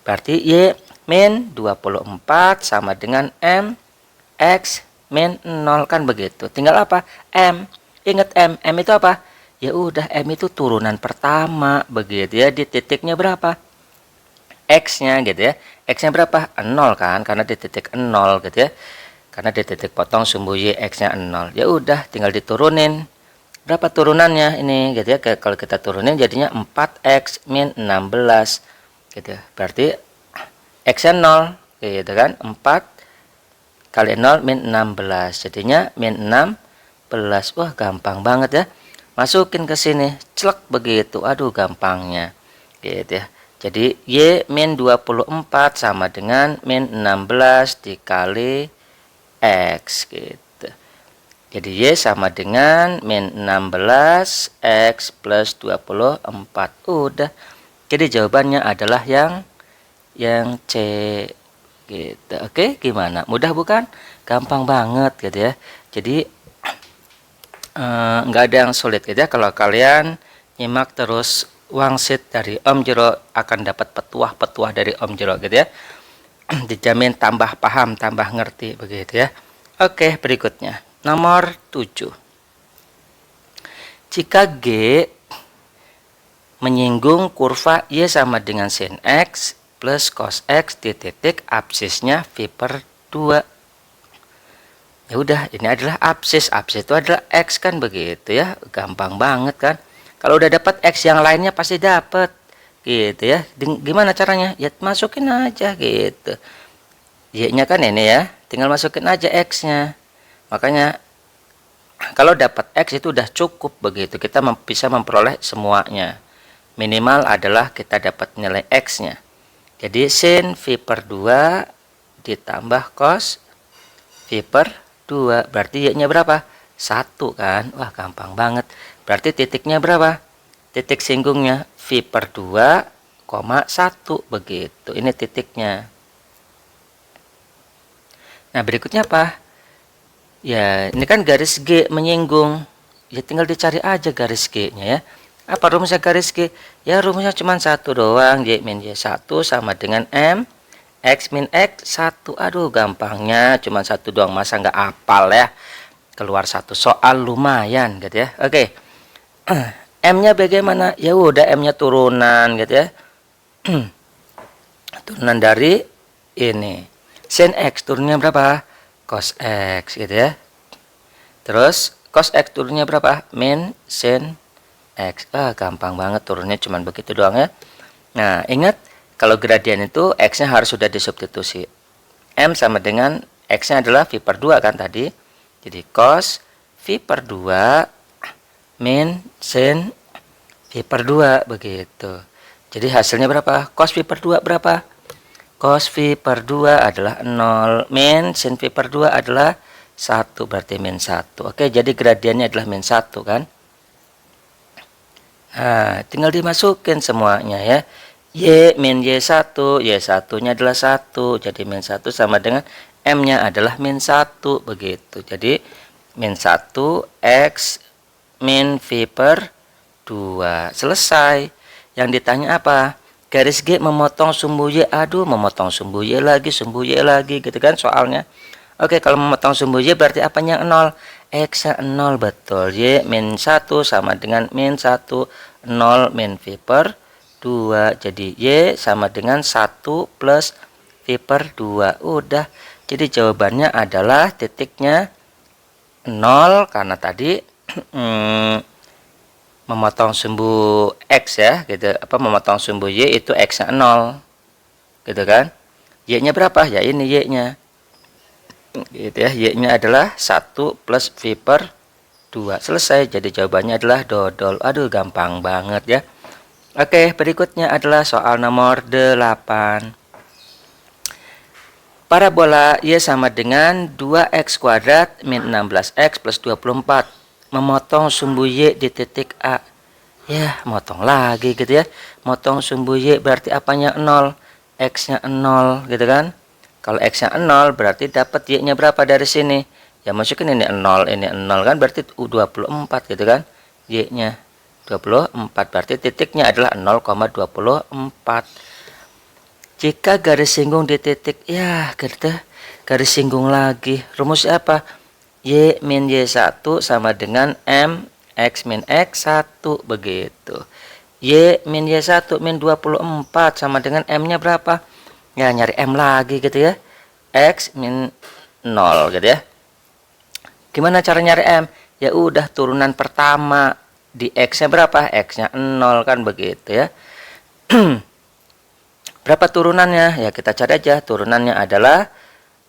Berarti Y min 24 sama dengan M X min 0 kan begitu. Tinggal apa? M. Ingat M itu apa? Ya udah, M itu turunan pertama begitu ya. Di titiknya berapa? X-nya gitu ya. X-nya berapa? 0 kan, karena di titik 0 gitu ya. Karena di titik potong sumbu Y X-nya 0. Ya udah, tinggal diturunin. Berapa turunannya ini gitu ya. Kalau kita turunin jadinya 4X min 16 gitu. Berarti X-nya 0 gitu kan. 4 kali 0 min 16. Jadinya min 16. Wah, gampang banget ya. Masukin ke sini, celek begitu. Aduh, gampangnya. Gitu ya. Jadi Y min 24 sama dengan min 16 dikali X gitu. Jadi Y sama dengan min 16 X plus 24. Udah. Jadi jawabannya adalah yang C gitu. Oke, gimana? Mudah bukan? Gampang banget gitu ya. Jadi nggak ada yang sulit gitu ya. Kalau kalian nyimak terus wangsit dari Om Jero, akan dapat petuah-petuah dari Om Jero gitu ya. Dijamin tambah paham, tambah ngerti begitu ya. Oke, berikutnya nomor 7. Jika G menyinggung kurva Y sama dengan sin X plus cos X di titik absisnya V per 2. Ya udah, ini adalah absis. Absis itu adalah X kan begitu ya. Gampang banget kan. Kalau udah dapat X, yang lainnya pasti dapat. Gitu ya. Gimana caranya? Ya masukin aja gitu. Y-nya kan ini ya. Tinggal masukin aja X-nya. Makanya kalau dapat X itu udah cukup begitu. Kita bisa memperoleh semuanya. Minimal adalah kita dapat nilai X-nya. Jadi sin V per 2 ditambah cos V per 2. Berarti Y-nya berapa? 1 kan? Wah, gampang banget. Berarti titiknya berapa? Titik singgungnya V per 2,1 begitu. Ini titiknya. Nah, berikutnya apa? Ya, ini kan garis G menyinggung. Ya tinggal dicari aja garis G-nya ya. Apa rumusnya garis G? Ya rumusnya cuma satu doang. Y min Y1 sama dengan M X min X1. Aduh, gampangnya cuma satu doang, masa nggak apal ya. Keluar satu soal lumayan gitu ya. Oke. M-nya bagaimana? Ya udah, M-nya turunan gitu ya. Turunan dari ini. Sin X turunnya berapa? Cos X gitu ya. Terus cos X turunnya berapa? Min sin X. Gampang banget, turunnya cuma begitu doang ya. Nah, ingat kalau gradian itu X-nya harus sudah disubstitusi. M sama dengan X-nya adalah V per 2 kan tadi. Jadi cos V per 2 min sin V per 2 begitu. Jadi hasilnya berapa? Cos V per 2 berapa? Cos V per 2 adalah 0. Min sin V per 2 adalah 1. Berarti min 1. Oke, jadi gradiannya adalah min 1 kan? Nah, tinggal dimasukin semuanya ya. Y min Y1. Y1-nya adalah 1. Jadi min 1 sama dengan M-nya adalah min 1. Begitu. Jadi min 1 X min V per 2. Selesai. Yang ditanya apa? Garis G memotong sumbu Y. Aduh, memotong sumbu Y lagi gitu kan soalnya. Oke, kalau memotong sumbu Y berarti apanya 0? X-nya 0, betul. Y min 1 sama dengan min 1. 0 min V per 2. Jadi Y sama dengan 1 plus V per 2. Udah. Jadi jawabannya adalah titiknya 0 karena tadi memotong sumbu X ya gitu. Memotong sumbu Y itu X-nya 0. Gitu kan? Y-nya berapa? Ya ini Y-nya. Gitu ya. Y-nya adalah 1 plus V per 2. Selesai. Jadi jawabannya adalah dodol. Aduh, gampang banget ya. Oke, berikutnya adalah soal nomor 8. Parabola Y sama dengan 2x kuadrat min 16x plus 24. Memotong sumbu Y di titik A. Ya, motong lagi gitu ya. Motong sumbu Y berarti apanya 0? X-nya 0 gitu kan. Kalau X-nya 0 berarti dapat Y-nya berapa dari sini? Ya masukin ini 0 kan, berarti 24 gitu kan. Y-nya 24, berarti titiknya adalah 0,24. Jika garis singgung di titik, ya gitu, garis singgung lagi. Rumusnya apa? Y min Y1 sama dengan M X min X1 begitu. Y min Y1 min 24 sama dengan M-nya berapa? Ya nyari M lagi gitu ya. X min 0 gitu ya. Gimana cara nyari M? Ya udah, turunan pertama di X-nya berapa? X-nya 0 kan begitu ya. Berapa turunannya? Ya kita cari aja. Turunannya adalah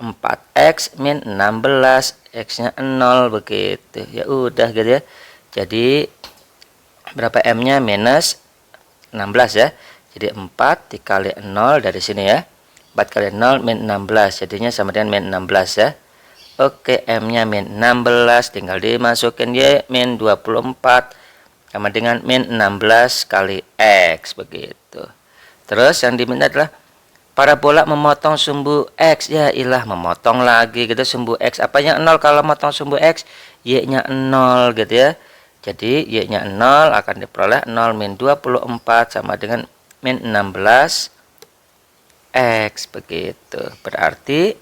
4x min 16, X-nya 0 begitu. Ya udah gitu ya. Jadi berapa M-nya? Minus 16 ya. Jadi 4 dikali 0 dari sini ya. 4 kali 0 min 16. Jadinya sama dengan min 16 ya. Oke, M-nya min 16, tinggal dimasukin Y min 24 sama dengan min 16 kali X begitu. Terus yang diminta adalah Parabola memotong sumbu X, ya ilah memotong lagi gitu sumbu X. Apanya 0 kalau motong sumbu X? Y-nya 0 gitu ya. Jadi Y-nya 0 akan diperoleh 0 min 24 sama dengan min 16 X begitu. Berarti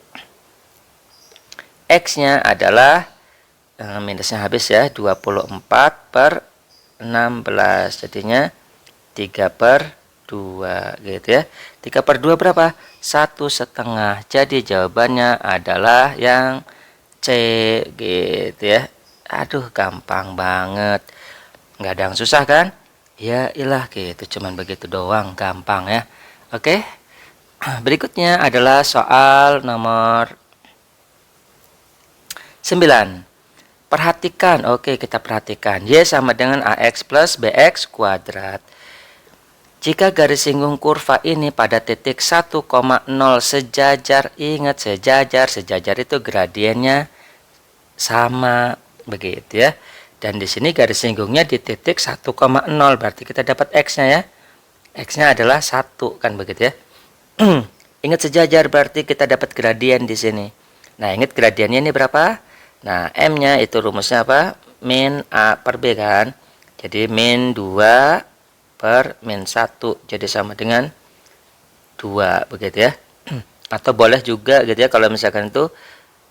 X-nya adalah minusnya habis ya, 24 per 16, jadinya 3 per 2 gitu ya. 3 per 2 berapa? 1,5. Jadi jawabannya adalah yang C gitu ya. Aduh, gampang banget. Nggak ada yang susah kan? Ya ilah gitu, cuman begitu doang, gampang ya. Oke. Berikutnya adalah soal nomor 9. Perhatikan, oke kita perhatikan. Y sama dengan AX plus BX kuadrat. Jika garis singgung kurva ini pada titik 1,0 sejajar, ingat sejajar itu gradiennya sama, begitu ya. Dan di sini garis singgungnya di titik 1,0, berarti kita dapat X-nya ya. X-nya adalah 1 kan begitu ya. Ingat sejajar berarti kita dapat gradien di sini. Nah, ingat gradiennya ini berapa? Nah, M-nya itu rumusnya apa? Min A per B kan. Jadi min 2 per min 1, jadi sama dengan 2 begitu ya. Atau boleh juga gitu ya, kalau misalkan itu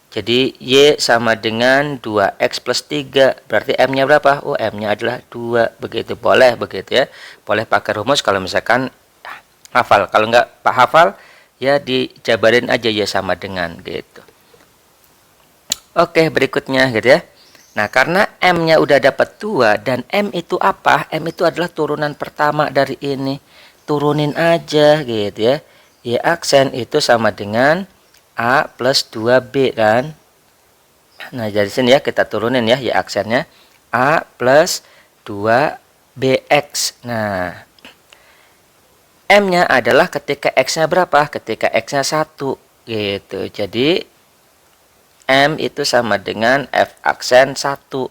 jadi Y sama dengan 2X plus 3, berarti M-nya berapa? Oh, M-nya adalah 2 begitu. Boleh begitu ya. Boleh pakai rumus kalau misalkan hafal. Kalau nggak Pak hafal ya dijabarin aja Y sama dengan gitu. Oke, berikutnya gitu ya. Nah, karena M-nya udah dapat 2 dan M itu apa? M itu adalah turunan pertama dari ini. Turunin aja gitu ya. Y aksen itu sama dengan A plus 2B kan. Nah, dari sini ya kita turunin ya Y aksennya. A plus 2BX. Nah, M-nya adalah ketika X-nya berapa? Ketika X-nya 1 gitu. Jadi M itu sama dengan F aksen 1.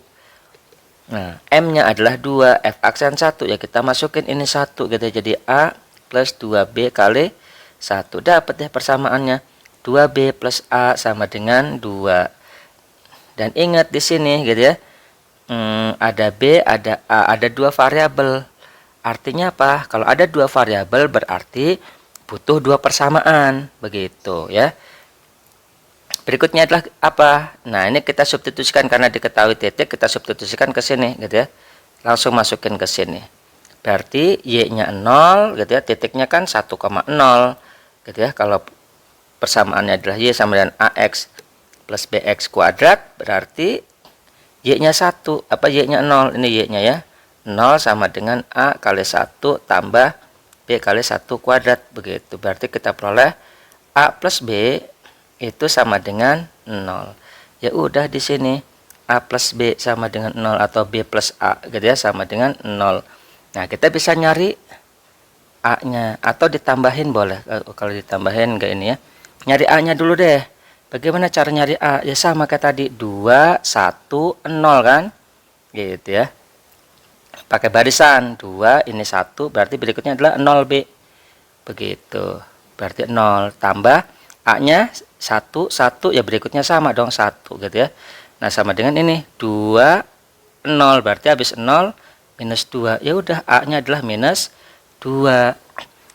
Nah, M-nya adalah 2, F aksen 1. Ya kita masukin ini 1 gitu. Jadi A plus 2B kali 1. Dapat ya persamaannya. 2B plus A sama dengan 2. Dan ingat di sini gitu ya. Ada B, ada A, ada 2 variabel. Artinya apa? Kalau ada 2 variabel berarti butuh 2 persamaan. Begitu ya. Berikutnya adalah apa? Nah, ini kita substitusikan karena diketahui titik, kita substitusikan ke sini gitu ya. Langsung masukin ke sini. Berarti Y-nya 0 gitu ya, titiknya kan 1,0 gitu ya. Kalau persamaannya adalah Y sama dengan AX plus BX kuadrat, berarti Y-nya 1, apa Y-nya 0? Ini Y-nya ya. 0 sama dengan A kali 1 tambah B kali 1 kuadrat begitu. Berarti kita peroleh A plus B itu sama dengan 0. Ya udah di sini A plus B sama dengan 0 atau B plus A gitu ya, sama dengan 0. Nah, kita bisa nyari A-nya atau ditambahin boleh. Kalau ditambahin enggak ini ya. Nyari A-nya dulu deh. Bagaimana cara nyari A? Ya sama kayak tadi, 2 1 0 kan? Gitu ya. Pakai barisan, 2 ini 1, berarti berikutnya adalah 0B. Begitu. Berarti 0 tambah A-nya 1, 1 ya berikutnya sama dong 1 gitu ya. Nah, sama dengan ini 2, 0 berarti habis 0 minus 2. Ya udah A-nya adalah minus 2.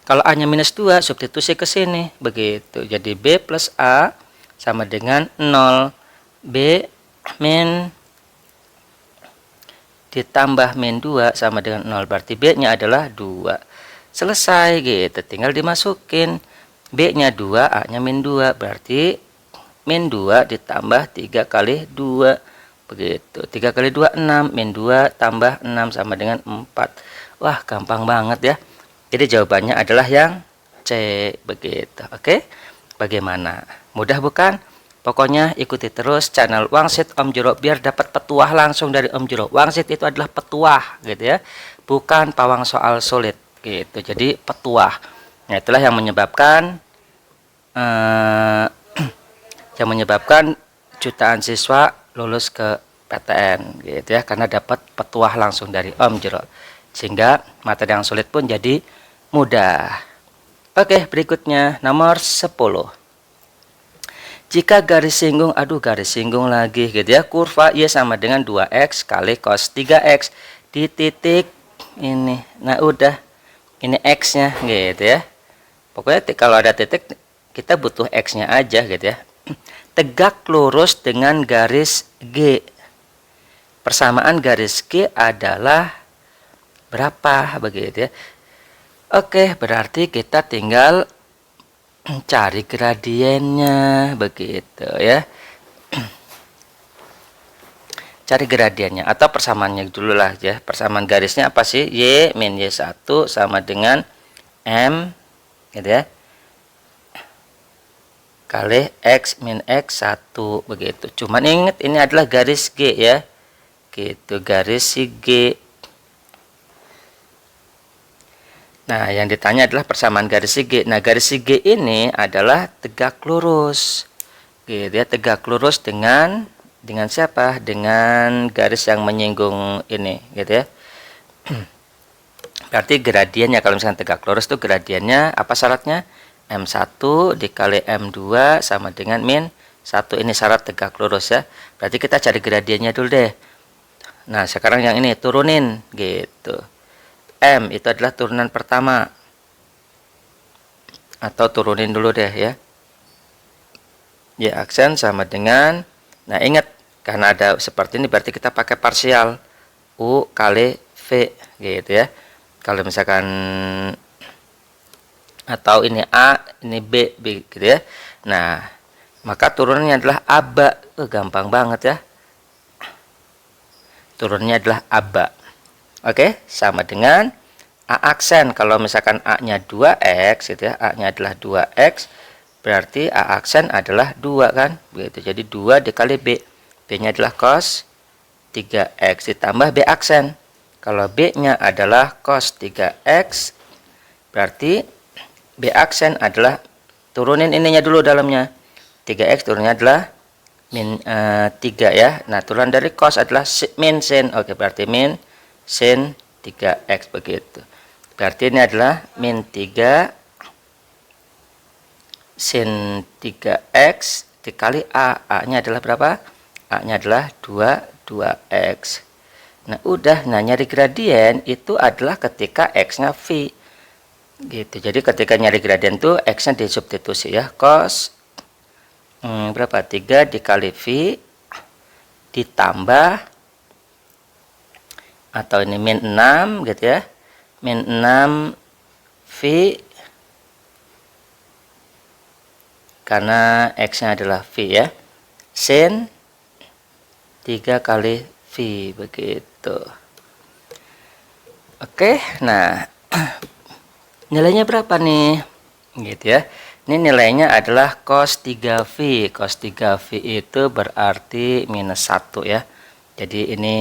Kalau A-nya minus 2 substitusi ke sini begitu. Jadi B plus A sama dengan 0. B min ditambah min 2 sama dengan 0, berarti B-nya adalah 2. Selesai gitu, tinggal dimasukin. B-nya 2, A-nya min 2, berarti min 2 ditambah 3 kali 2. Begitu. 3 kali 2, 6. Min 2 tambah 6 sama dengan 4. Wah, gampang banget ya. Jadi jawabannya adalah yang C. Begitu. Oke? Bagaimana? Mudah bukan? Pokoknya ikuti terus channel Wangsit Om Jero biar dapat petuah langsung dari Om Jero. Wangsit itu adalah petuah gitu ya. Bukan pawang soal sulit gitu. Jadi petuah. Nah, itulah yang menyebabkan jutaan siswa lulus ke PTN gitu ya, karena dapat petuah langsung dari Om Jero. Sehingga materi yang sulit pun jadi mudah. Oke, berikutnya nomor 10. Jika garis singgung, garis singgung lagi gitu ya, kurva Y sama dengan 2X kali cos 3X di titik ini. Nah, udah. Ini X-nya gitu ya. Pokoknya kalau ada titik kita butuh X-nya aja gitu ya. Tegak lurus dengan garis G. Persamaan garis G adalah berapa begitu ya. Oke, berarti kita tinggal cari gradiennya begitu ya. Cari gradiennya atau persamaannya dulu lah ya. Persamaan garisnya apa sih? Y min Y1 sama dengan M gitu ya, kali X min X1 begitu. Cuman ingat ini adalah garis G ya. Gitu, garis si G. Nah, yang ditanya adalah persamaan garis si G. Nah, garis si G ini adalah tegak lurus. Gitu ya, tegak lurus dengan siapa? Dengan garis yang menyinggung ini, gitu ya. Berarti gradiennya kalau misalkan tegak lurus itu gradiennya apa syaratnya? M1 dikali M2 sama dengan min 1. Ini syarat tegak lurus ya. Berarti kita cari gradiennya dulu deh. Nah, sekarang yang ini turunin gitu. M itu adalah turunan pertama. Atau turunin dulu deh ya. Y aksen sama dengan, nah ingat karena ada seperti ini berarti kita pakai parsial U kali V gitu ya. Kalau misalkan atau ini A, ini B gitu ya. Nah, maka turunannya adalah aba. Gampang banget ya. Turunnya adalah aba. Oke, sama dengan A aksen. Kalau misalkan A-nya 2X gitu ya, A-nya adalah 2X, berarti A aksen adalah 2 kan? Begitu. Jadi 2 dikali B. B-nya adalah cos 3X ditambah B aksen. Kalau B-nya adalah cos 3X, berarti B aksen adalah, turunin ininya dulu dalamnya. 3X turunnya adalah min 3 ya. Nah, turunan dari cos adalah min sin. Oke, berarti min sin 3X begitu. Berarti ini adalah min 3 sin 3X dikali A. A-nya adalah berapa? A-nya adalah 2X. Nah, udah. Nah, nyari gradien itu adalah ketika X-nya V. Gitu. Jadi ketika nyari gradien itu X-nya disubstitusi ya. Cos berapa? 3 dikali V ditambah, atau ini min 6 gitu ya. Min 6 V karena X-nya adalah V ya. Sin 3 kali V begitu. Oke, nah nilainya berapa nih? Gitu ya. Ini nilainya adalah cos 3V. Cos 3V itu berarti minus 1 ya. Jadi ini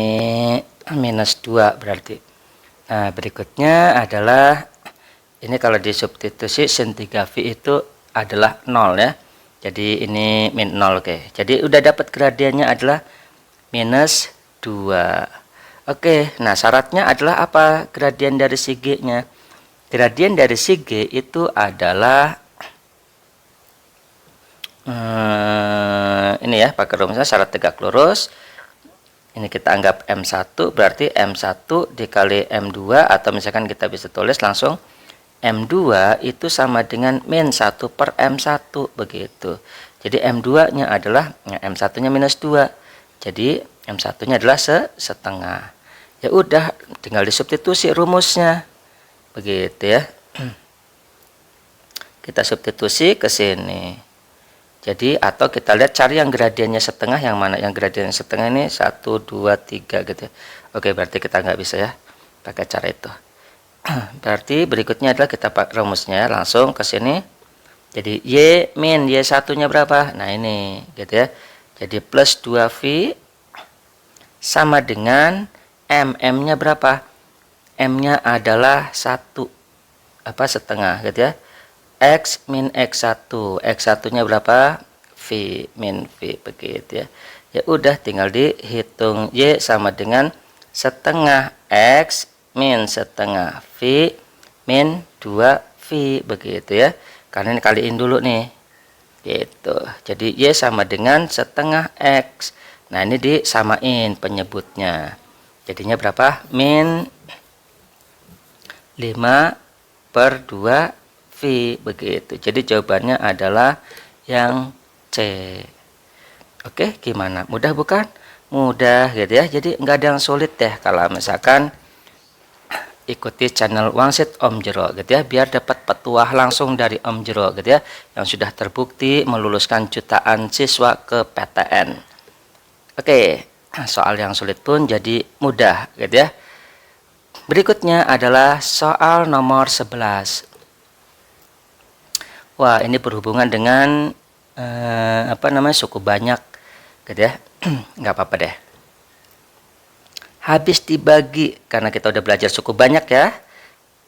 minus 2 berarti. Nah, berikutnya adalah ini kalau disubstitusi sin 3V itu adalah 0 ya. Jadi ini min 0. Oke. Jadi udah dapat gradiennya adalah minus 2. Oke, nah syaratnya adalah apa? Gradien dari si G-nya. Gradien dari si G itu adalah ini ya, pakai rumusnya syarat tegak lurus. Ini kita anggap M1, berarti M1 dikali M2, atau misalkan kita bisa tulis langsung M2 itu sama dengan min 1 per M1 begitu. Jadi M2 nya adalah M1 nya minus 2. Jadi M1 nya adalah setengah. Ya udah, tinggal disubstitusi rumusnya begitu ya. Kita substitusi ke sini. Jadi atau kita lihat cari yang gradiennya setengah, yang mana yang gradiennya setengah ini 1, 2, 3 gitu ya. Oke, berarti kita nggak bisa ya pakai cara itu. Berarti berikutnya adalah kita pakai rumusnya langsung ke sini. Jadi Y min Y1 nya berapa? Nah ini gitu ya. Jadi plus 2V sama dengan M nya berapa? M nya adalah 1 setengah gitu ya. X min X1. X1 nya berapa? V min V begitu ya. Ya udah, tinggal dihitung. Y sama dengan setengah X min setengah V min 2V V begitu ya. Karena ini kaliin dulu nih. Gitu. Jadi Y sama dengan setengah X. Nah, ini disamain penyebutnya. Jadinya berapa? Min 5/2 V begitu. Jadi jawabannya adalah yang C. Oke, gimana? Mudah bukan? Mudah gitu ya. Jadi nggak ada yang sulit deh kalau misalkan ikuti channel Wangsit Om Jero gitu ya, biar dapat petuah langsung dari Om Jero gitu ya, yang sudah terbukti meluluskan jutaan siswa ke PTN. Oke, soal yang sulit pun jadi mudah gitu ya. Berikutnya adalah soal nomor 11. Wah, ini berhubungan dengan suku banyak gitu ya. Nggak apa-apa deh. Habis dibagi, karena kita udah belajar suku banyak ya.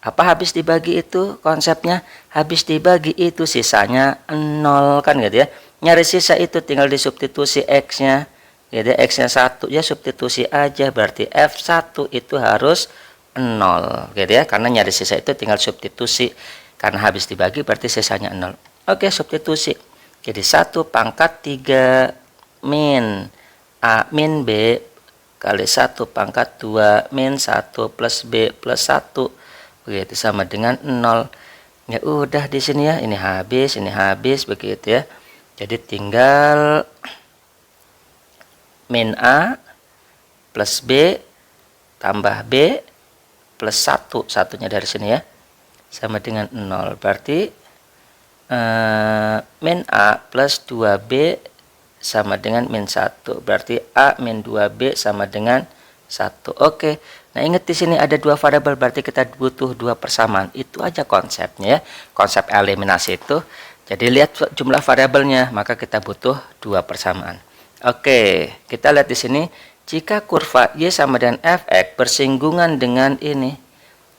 Apa habis dibagi itu konsepnya? Habis dibagi itu sisanya 0 kan gitu ya. Nyari sisa itu tinggal disubstitusi X-nya. Gitu ya, X-nya 1 ya substitusi aja, berarti F1 itu harus 0 gitu ya. Karena nyari sisa itu tinggal substitusi. Karena habis dibagi berarti sisanya 0. Oke, substitusi. Jadi 1/3 min A min B kali 1/2 min 1 plus B plus 1 begitu sama dengan 0. Ya udah di sini ya, ini habis begitu ya. Jadi tinggal min A plus B tambah B plus 1, satunya dari sini ya, sama dengan 0. Berarti min A plus 2B sama dengan min 1. Berarti A min 2B sama dengan 1. Oke. Nah, ingat di sini ada dua variabel, berarti kita butuh dua persamaan. Itu aja konsepnya ya. Konsep eliminasi itu. Jadi lihat jumlah variabelnya, maka kita butuh dua persamaan. Oke, kita lihat di sini jika kurva Y sama dengan Fx bersinggungan dengan ini.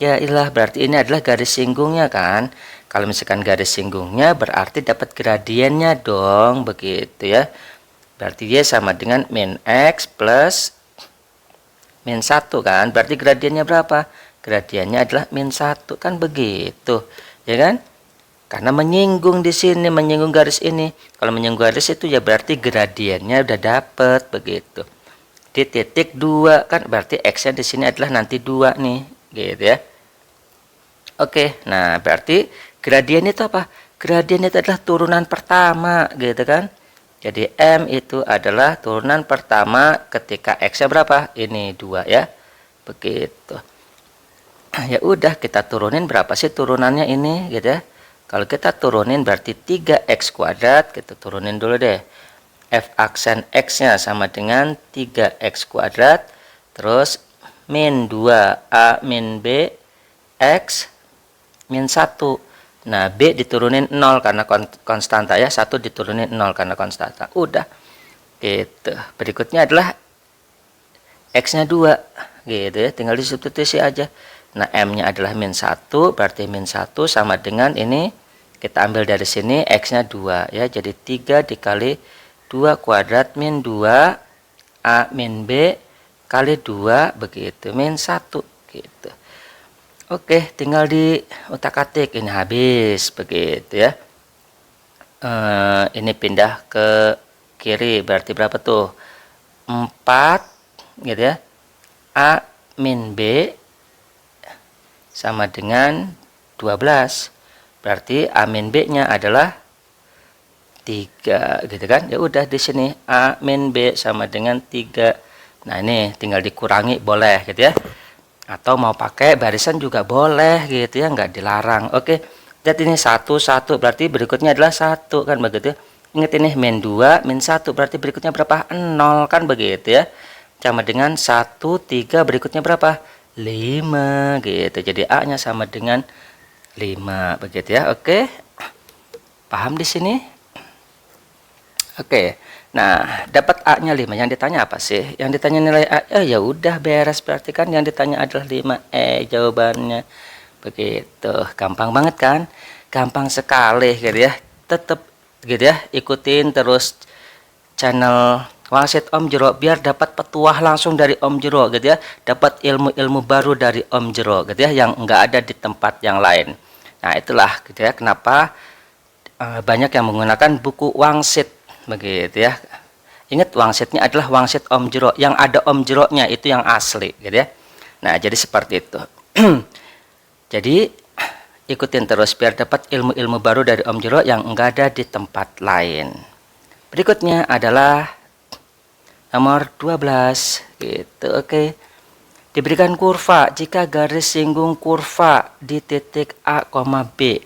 Ya ilah, berarti ini adalah garis singgungnya kan. Kalau misalkan garis singgungnya berarti dapat gradiennya dong, begitu ya. Berarti Y sama dengan min X plus min 1 kan. Berarti gradiennya berapa? Gradiennya adalah min 1 kan, begitu. Ya kan? Karena menyinggung di sini, menyinggung garis ini. Kalau menyinggung garis itu ya berarti gradiennya udah dapet, begitu. Di titik 2 kan berarti X-nya di sini adalah nanti 2 nih, gitu ya. Oke, nah berarti gradien itu apa? Gradien itu adalah turunan pertama, gitu kan. Jadi M itu adalah turunan pertama ketika X-nya berapa? Ini 2 ya. Begitu. Ya udah, kita turunin berapa sih turunannya ini gitu ya. Kalau kita turunin berarti 3X kuadrat. Kita turunin dulu deh. F aksen X-nya sama dengan 3X kuadrat. Terus min 2A min B X min 1. Nah, B diturunin 0 karena konstanta ya. 1 diturunin 0 karena konstanta. Udah. Gitu. Berikutnya adalah X-nya 2. Gitu ya. Tinggal disubstitusi aja. Nah, M-nya adalah min 1. Berarti min 1 sama dengan ini. Kita ambil dari sini. X-nya 2 ya. Jadi 3 dikali 2 kuadrat min 2. A min B kali 2. Begitu. Min 1. Gitu. Oke, tinggal di utak-atik. Ini habis begitu ya. Ini pindah ke kiri, berarti berapa tuh? 4 gitu ya. A min B sama dengan 12. Berarti A min B-nya adalah 3 gitu kan. Ya udah di sini A min B sama dengan 3. Nah, ini tinggal dikurangi boleh gitu ya. Atau mau pakai barisan juga boleh gitu ya, nggak dilarang. Oke, lihat ini 1 1 berarti berikutnya adalah 1 kan, begitu. Ingat ini min 2 min 1 berarti berikutnya berapa? 0 kan, begitu ya. Sama dengan 1 3 berikutnya berapa? 5 gitu. Jadi A nya sama dengan 5 begitu ya. Oke, paham di sini? Oke. Nah, dapat A-nya 5. Yang ditanya apa sih? Yang ditanya nilai A, ya udah beres, berarti kan yang ditanya adalah 5. Jawabannya. Begitu. Gampang banget kan? Gampang sekali gitu ya. Tetap gitu ya, ikutin terus channel Wangsit Om Jero biar dapat petuah langsung dari Om Jero gitu ya. Dapat ilmu-ilmu baru dari Om Jero gitu ya, yang enggak ada di tempat yang lain. Nah, itulah gitu ya kenapa banyak yang menggunakan buku wangsit begitu ya. Ingat, wangsitnya adalah wangsit Om Jero, yang ada Om Jero-nya itu yang asli gitu ya. Nah, jadi seperti itu. Jadi ikutin terus biar dapat ilmu-ilmu baru dari Om Jero yang enggak ada di tempat lain. Berikutnya adalah nomor 12 gitu. Oke. Diberikan kurva jika garis singgung kurva di titik A, B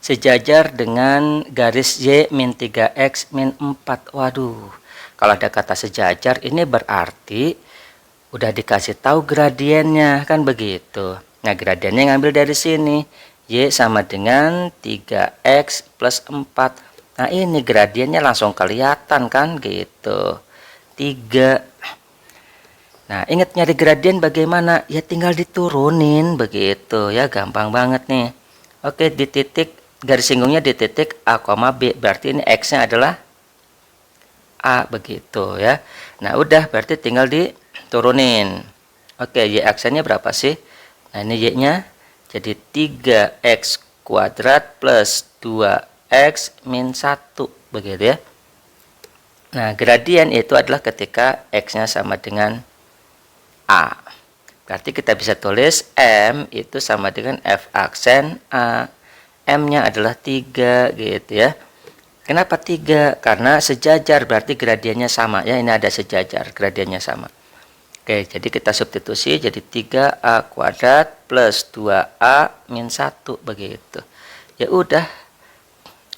sejajar dengan garis Y min 3X min 4. Waduh, kalau ada kata sejajar ini berarti udah dikasih tahu gradiennya, kan begitu. Nah, gradiennya ngambil dari sini. Y sama dengan 3X plus 4. Nah, ini gradiennya langsung kelihatan kan gitu. 3. Nah, ingat nyari gradien bagaimana? Ya tinggal diturunin begitu ya, gampang banget nih. Oke, di titik garis singgungnya di titik A, B, berarti ini X-nya adalah A begitu ya. Nah, udah berarti tinggal diturunin. Oke, Y aksennya berapa sih? Nah, ini Y-nya jadi 3X kuadrat plus 2X min 1 begitu ya. Nah, gradien itu adalah ketika X-nya sama dengan A. Berarti kita bisa tulis M itu sama dengan F aksen A. M-nya adalah 3 gitu ya. Kenapa 3? Karena sejajar, berarti gradiennya sama ya. Ini ada sejajar, gradiennya sama. Oke, jadi kita substitusi jadi 3A kuadrat plus 2A min 1 begitu. Ya udah,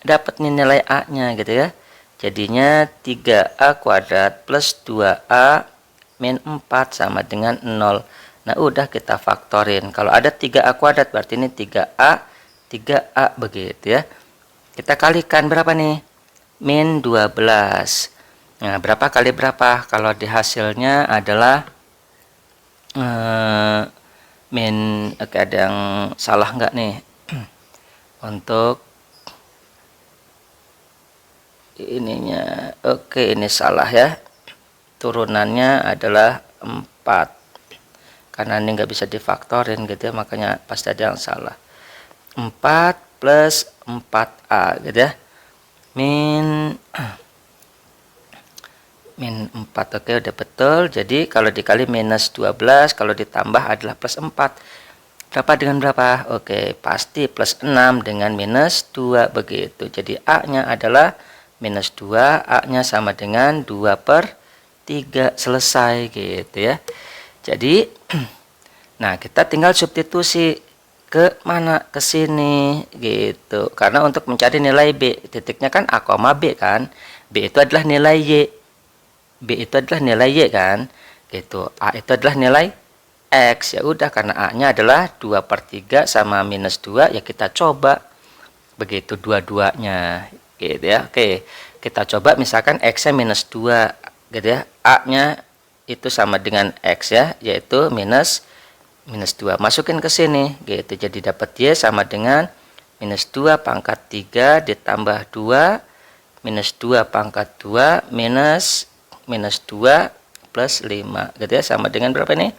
dapat nilai A-nya gitu ya. Jadinya 3A kuadrat plus 2A min 4 sama dengan 0. Nah, udah kita faktorin. Kalau ada 3A kuadrat berarti ini 3A begitu ya. Kita kalikan berapa nih? Min 12. Nah, berapa kali berapa? Kalau di hasilnya adalah oke, ada yang salah nggak nih? Untuk ininya. Oke, ini salah ya. Turunannya adalah 4. Karena ini nggak bisa difaktorin gitu ya, makanya pasti ada yang salah. 4 plus 4A gitu ya. Min 4. Oke, udah betul. Jadi kalau dikali minus 12, kalau ditambah adalah plus 4. Berapa dengan berapa? Oke, pasti plus 6 dengan minus 2 begitu. Jadi A-nya adalah minus 2, A-nya sama dengan 2/3. Selesai gitu ya. Jadi nah, kita tinggal substitusi ke mana? Ke sini gitu. Karena untuk mencari nilai B, titiknya kan A, B kan. B itu adalah nilai Y. B itu adalah nilai Y kan. Gitu. A itu adalah nilai X. Ya udah, karena A-nya adalah 2/3 sama minus 2, ya kita coba begitu dua-duanya gitu ya. Oke, kita coba misalkan X-nya minus 2 gitu ya. A-nya itu sama dengan X ya, yaitu minus 2. Masukin ke sini gitu. Jadi dapat Y sama dengan minus 2 pangkat 3 ditambah 2 minus 2 pangkat 2 minus 2 plus 5 gitu ya, sama dengan berapa ini?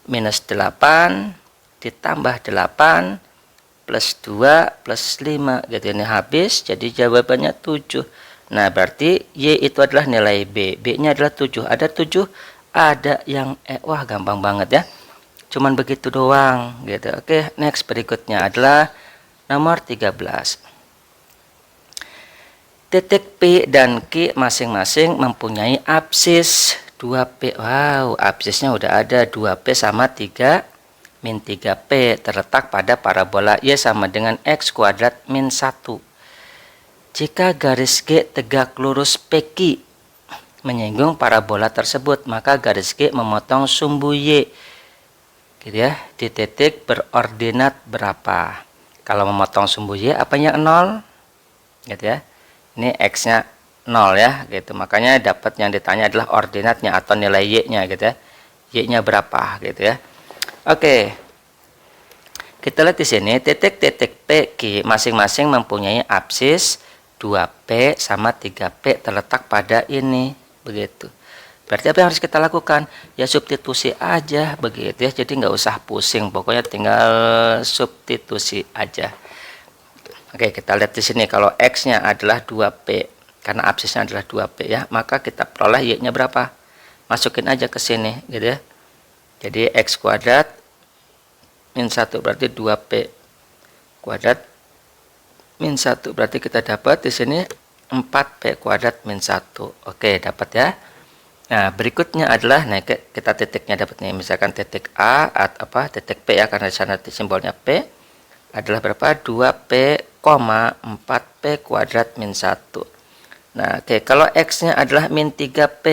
Minus 8 ditambah 8 plus 2 plus 5 gitu. Ini habis, jadi jawabannya 7. Nah, berarti Y itu adalah nilai B. B-nya adalah 7. Ada 7, ada yang E. Wah, gampang banget ya. Cuman begitu doang gitu. Oke, next berikutnya adalah nomor 13. Titik P dan Q masing-masing mempunyai apsis 2P. Wow, apsisnya udah ada. 2P sama 3 min 3P terletak pada parabola Y sama dengan X kuadrat min 1. Jika garis G tegak lurus PQ menyinggung parabola tersebut, maka garis G memotong sumbu Y gitu ya, di titik berordinat berapa? Kalau memotong sumbu Y apanya 0 gitu ya. Ini X-nya 0 ya gitu. Makanya dapat yang ditanya adalah ordinatnya atau nilai Y-nya gitu ya. Y-nya berapa gitu ya. Oke. Kita lihat di sini titik-titik PQ masing-masing mempunyai apsis 2P sama 3P terletak pada ini begitu. Berarti apa yang harus kita lakukan? Ya substitusi aja begitu ya. Jadi nggak usah pusing, pokoknya tinggal substitusi aja. Oke, kita lihat di sini kalau X-nya adalah 2P, karena absisnya adalah 2P ya, maka kita peroleh Y-nya berapa? Masukin aja ke sini gitu ya. Jadi X kuadrat min 1 berarti 2P kuadrat min 1, berarti kita dapat di sini 4P kuadrat min 1. Oke, dapat ya. Nah, berikutnya adalah, nah kita titiknya dapat nih, misalkan titik A atau titik P ya, karena di sana simbolnya P adalah berapa? 2P, 4P kuadrat min 1. Nah, oke, kalau X-nya adalah min 3P,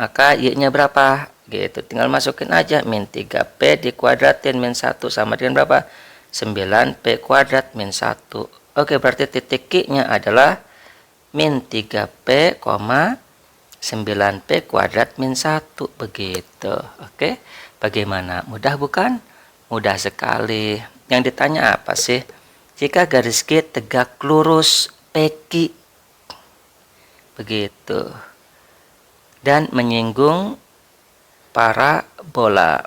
maka Y-nya berapa? Gitu, tinggal masukin aja, min 3P dikuadratin min 1 sama dengan berapa? 9P kuadrat min 1. Oke, berarti titik Q-nya adalah min 3P, 9P kuadrat min 1 begitu. Oke, bagaimana? Mudah bukan? Mudah sekali. Yang ditanya apa sih? Jika garis G tegak lurus PQ begitu dan menyinggung parabola.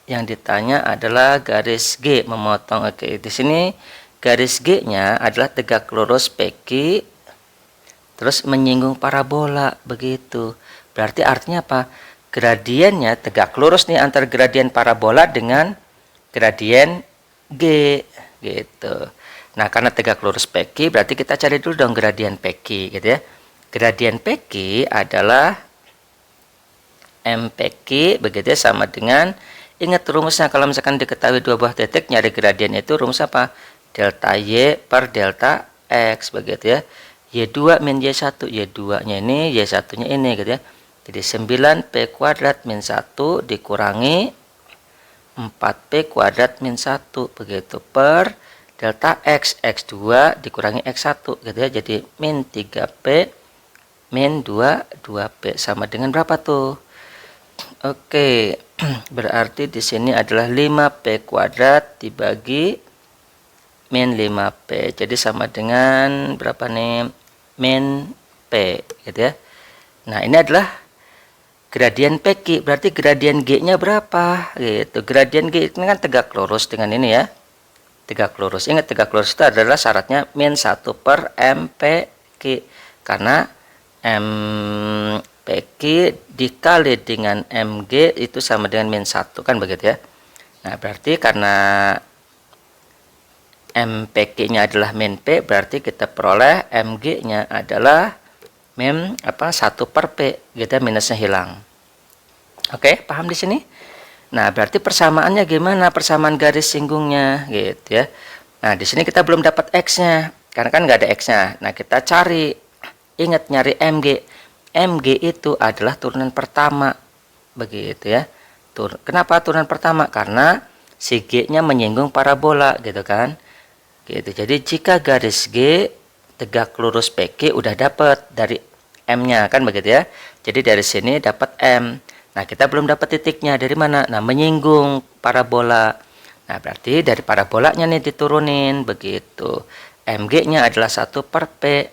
Yang ditanya adalah garis G memotong. Oke, di sini garis G-nya adalah tegak lurus PQ terus menyinggung parabola begitu. Berarti artinya apa? Gradiennya tegak lurus nih antara gradien parabola dengan gradien G gitu. Nah, karena tegak lurus PQ berarti kita cari dulu dong gradien PQ gitu ya. Gradien PQ adalah MPQ begitu ya, sama dengan, ingat rumusnya kalau misalkan diketahui dua buah titik, nyari gradien itu rumus apa? Delta Y per delta X begitu ya. Y2 min Y1, Y2-nya ini, Y1-nya ini gitu ya. Jadi 9P kuadrat min 1 dikurangi 4P kuadrat min 1 begitu per delta X, X2 dikurangi X1 gitu ya. Jadi min 3P min 2P sama dengan berapa tuh? Oke, berarti di sini adalah 5P kuadrat dibagi min 5P. Jadi sama dengan berapa nih? Min P gitu ya. Nah, ini adalah gradien PQ, berarti gradien G-nya berapa gitu. Gradien G ini kan tegak lurus dengan ini ya. Tegak lurus. Ingat tegak lurus itu adalah syaratnya min 1 per MPQ. Karena MPQ dikali dengan MG itu sama dengan min 1 kan begitu ya. Nah, berarti karena MPQ-nya adalah min P, berarti kita peroleh MG-nya adalah min 1 per P, gitu, minusnya hilang. Oke, paham di sini? Nah, berarti persamaannya gimana? Persamaan garis singgungnya, gitu ya. Nah, di sini kita belum dapat X-nya, karena kan nggak ada X-nya. Nah, kita cari, ingat nyari MG. MG itu adalah turunan pertama, begitu ya. Kenapa turunan pertama? Karena si G-nya menyinggung parabola, gitu kan. Gitu. Jadi jika garis G tegak lurus PQ udah dapat dari M-nya kan begitu ya. Jadi dari sini dapat M. Nah, kita belum dapat titiknya dari mana? Nah, menyinggung parabola. Nah, berarti dari parabolanya nih diturunin begitu. MG-nya adalah 1 per P.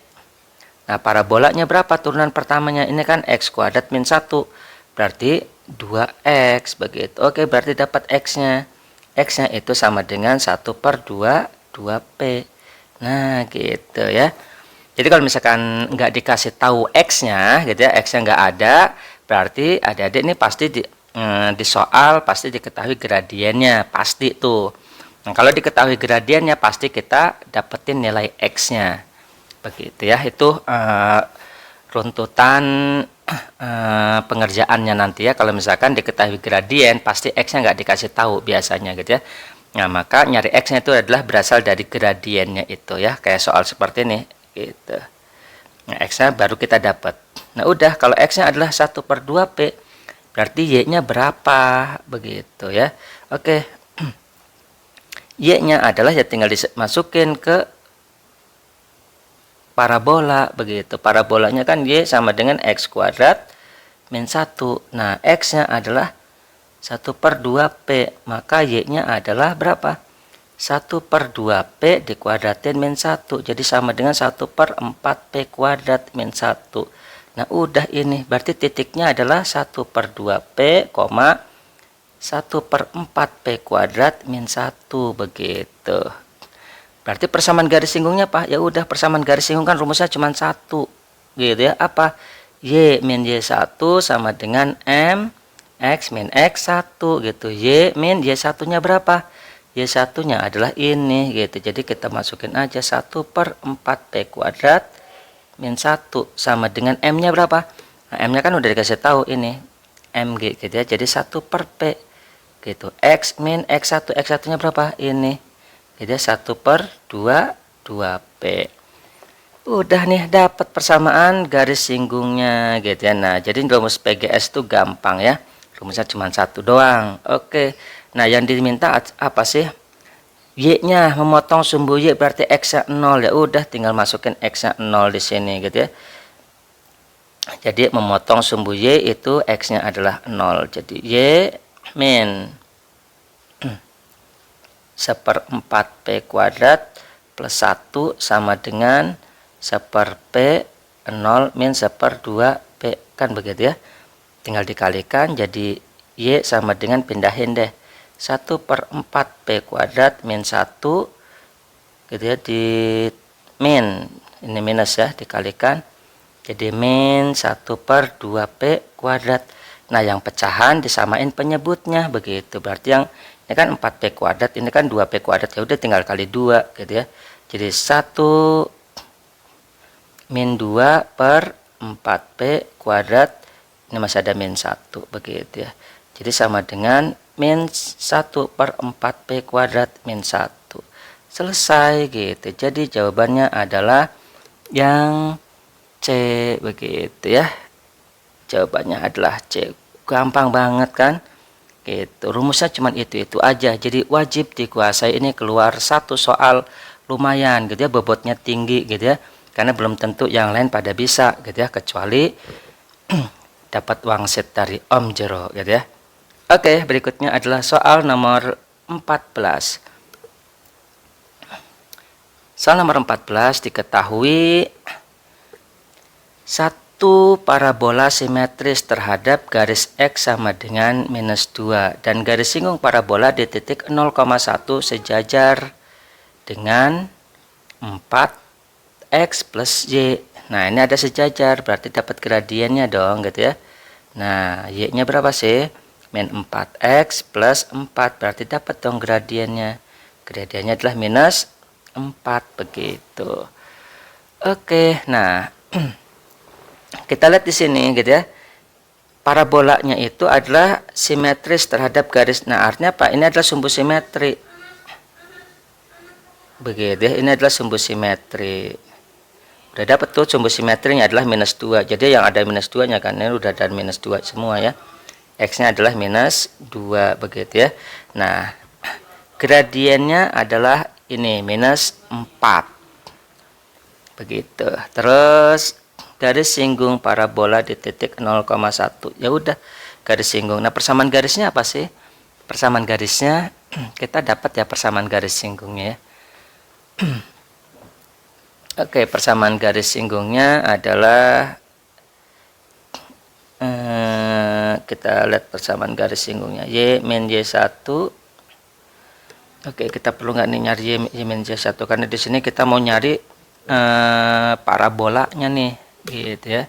Nah, parabolanya berapa turunan pertamanya? Ini kan X kuadrat min 1. Berarti 2X begitu. Oke, berarti dapat X-nya. X-nya itu sama dengan 1 per 2P. Nah, gitu ya. Jadi kalau misalkan nggak dikasih tahu X-nya gitu ya, X-nya nggak ada, berarti adik-adik ini pasti di soal pasti diketahui gradiennya, pasti tuh. Nah, kalau diketahui gradiennya pasti kita dapetin nilai X-nya. Begitu ya, itu runtutan pengerjaannya nanti ya. Kalau misalkan diketahui gradien pasti X-nya nggak dikasih tahu biasanya gitu ya. Nah, maka nyari X-nya itu adalah berasal dari gradiennya itu ya, kayak soal seperti ini gitu. Nah, X-nya baru kita dapat. Nah, udah, kalau X-nya adalah 1 per 2P, berarti Y-nya berapa begitu ya. Oke. Y-nya adalah ya tinggal dimasukin ke parabola begitu. Parabolanya kan Y sama dengan X kuadrat min 1. Nah, X-nya adalah 1 per 2P, maka Y-nya adalah berapa? 1 per 2P dikuadratin min 1, jadi sama dengan 1 per 4P kuadrat min 1. Nah udah, ini berarti titiknya adalah 1/2P, 1/4P kuadrat min 1 begitu. Berarti persamaan garis singgungnya apa? Ya udah, persamaan garis singgung kan rumusnya cuma satu gitu ya. Apa? Y min Y1 sama dengan M X min X1 gitu. Y min Y1 nya berapa? Y1 nya adalah ini gitu. Jadi kita masukin aja 1/4P kuadrat min 1 sama dengan M nya berapa? Nah, M nya kan udah dikasih tahu ini MG gitu ya. Jadi 1/P gitu. X min X1, X1 nya berapa? Ini. Jadi 1/2P. Udah nih, dapat persamaan garis singgungnya gitu ya. Nah, jadi rumus PGS itu gampang ya. Rumusnya cuma satu doang. Oke. Nah, yang diminta apa sih? Y-nya, memotong sumbu Y berarti X-nya 0. Ya udah, tinggal masukin X-nya 0 di sini gitu ya. Jadi memotong sumbu Y itu X-nya adalah 0. Jadi Y min 1/4P kuadrat plus 1 sama dengan 1/P 0 min 1/2P, kan begitu ya. Tinggal dikalikan, jadi Y sama dengan, pindahin deh, 1/4P kuadrat min 1 gitu ya, di min, ini minus ya, dikalikan jadi min 1/2P kuadrat. Nah yang pecahan disamain penyebutnya begitu. Berarti yang ini kan 4P kuadrat, ini kan 2P kuadrat, ya udah tinggal kali 2 gitu ya. Jadi 1 min 2/4P kuadrat, ini masih ada min 1 begitu ya. Jadi sama dengan min 1/4P kuadrat min 1. Selesai gitu. Jadi jawabannya adalah yang C begitu ya. Jawabannya adalah C. Gampang banget kan? Gitu. Rumusnya cuma itu aja. Jadi wajib dikuasai. Ini keluar satu soal lumayan gitu ya, bobotnya tinggi gitu ya. Karena belum tentu yang lain pada bisa gitu ya, kecuali dapat wangsit dari Om Jero gitu ya. Oke, berikutnya adalah soal nomor 14. Soal nomor 14 diketahui satu parabola simetris terhadap garis X sama dengan minus 2 dan garis singgung parabola di titik 0,1 sejajar dengan 4X plus Y. Nah ini ada sejajar, berarti dapat gradiennya dong gitu ya. Nah Y nya berapa sih? Min 4X plus 4, berarti dapat dong gradiennya. Gradiennya adalah minus 4 begitu. Oke, nah kita lihat di sini gitu ya. Parabolanya itu adalah simetris terhadap garis. Nah, artinya apa? Ini adalah sumbu simetri. Begitu ya. Ini adalah sumbu simetri. Udah dapat tuh sumbu simetrinya adalah minus 2. Jadi yang ada minus 2-nya kan, ini udah ada minus 2 semua ya. X-nya adalah minus 2 begitu ya. Nah, gradiennya adalah ini minus 4. Begitu. Terus garis singgung parabola di titik 0,1. Ya udah, garis singgung. Nah, persamaan garisnya apa sih? Persamaan garisnya kita dapat ya, persamaan garis singgungnya ya. Oke, persamaan garis singgungnya adalah kita lihat persamaan garis singgungnya Y min Y1. Oke, kita perlu nggak nih nyari Y min Y1, karena di sini kita mau nyari parabolanya nih gitu ya.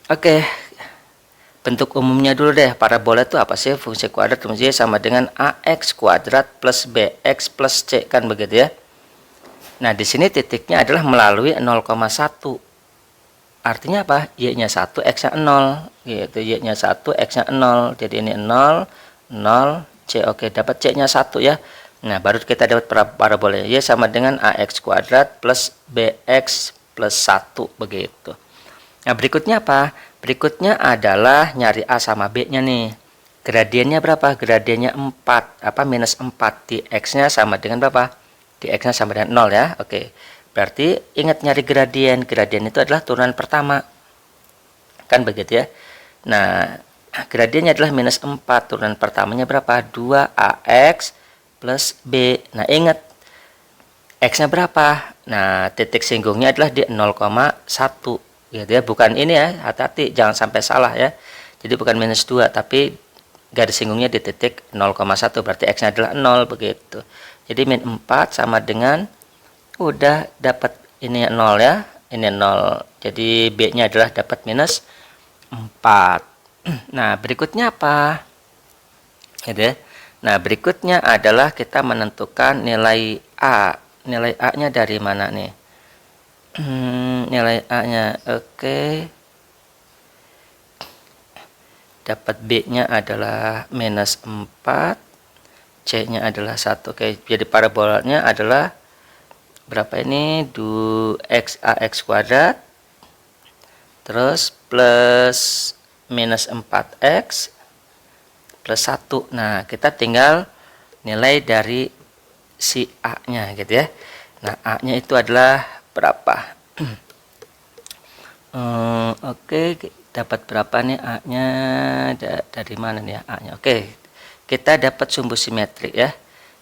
Oke, bentuk umumnya dulu deh. Parabola itu apa sih? Fungsi kuadrat rumus Y sama dengan AX kuadrat plus BX plus C, kan begitu ya. Nah di sini titiknya adalah melalui 0,1. Artinya apa? Y-nya 1, X-nya 0 gitu. Y-nya 1, X-nya 0. Jadi ini 0, 0, C. Oke, dapat C-nya 1 ya. Nah, baru kita dapat parabola Y sama dengan AX kuadrat plus BX plus 1 begitu. Nah, berikutnya apa? Berikutnya adalah nyari A sama B-nya nih. Gradiennya berapa? Gradiennya 4. Apa? Minus 4. Di X-nya sama dengan berapa? Di X-nya sama dengan 0 ya. Oke. Berarti ingat nyari gradien. Gradien itu adalah turunan pertama. Kan begitu ya. Nah, gradiennya adalah minus 4. Turunan pertamanya berapa? 2AX plus B. Nah, ingat X-nya berapa? Nah, titik singgungnya adalah di 0,1. gitu ya, bukan ini ya, hati-hati jangan sampai salah ya. Jadi bukan minus 2, tapi garis singgungnya di titik 0,1, berarti X nya adalah 0 begitu. Jadi min 4 sama dengan, udah dapat ini 0 ya, ini 0. Jadi B nya adalah dapat minus 4. Nah berikutnya apa gitu ya. Nah berikutnya adalah kita menentukan nilai A. Nilai A nya dari mana nih? Nilai A nya oke. Dapat B nya adalah minus 4, C nya adalah 1. Oke, jadi parabolanya adalah berapa ini? 2xax kuadrat terus plus minus 4x plus 1. Nah kita tinggal nilai dari si A nya gitu ya. Nah A nya itu adalah berapa? Oke, dapat berapa nih A nya? Dari mana nih ya A nya? Oke, kita dapat sumbu simetri ya.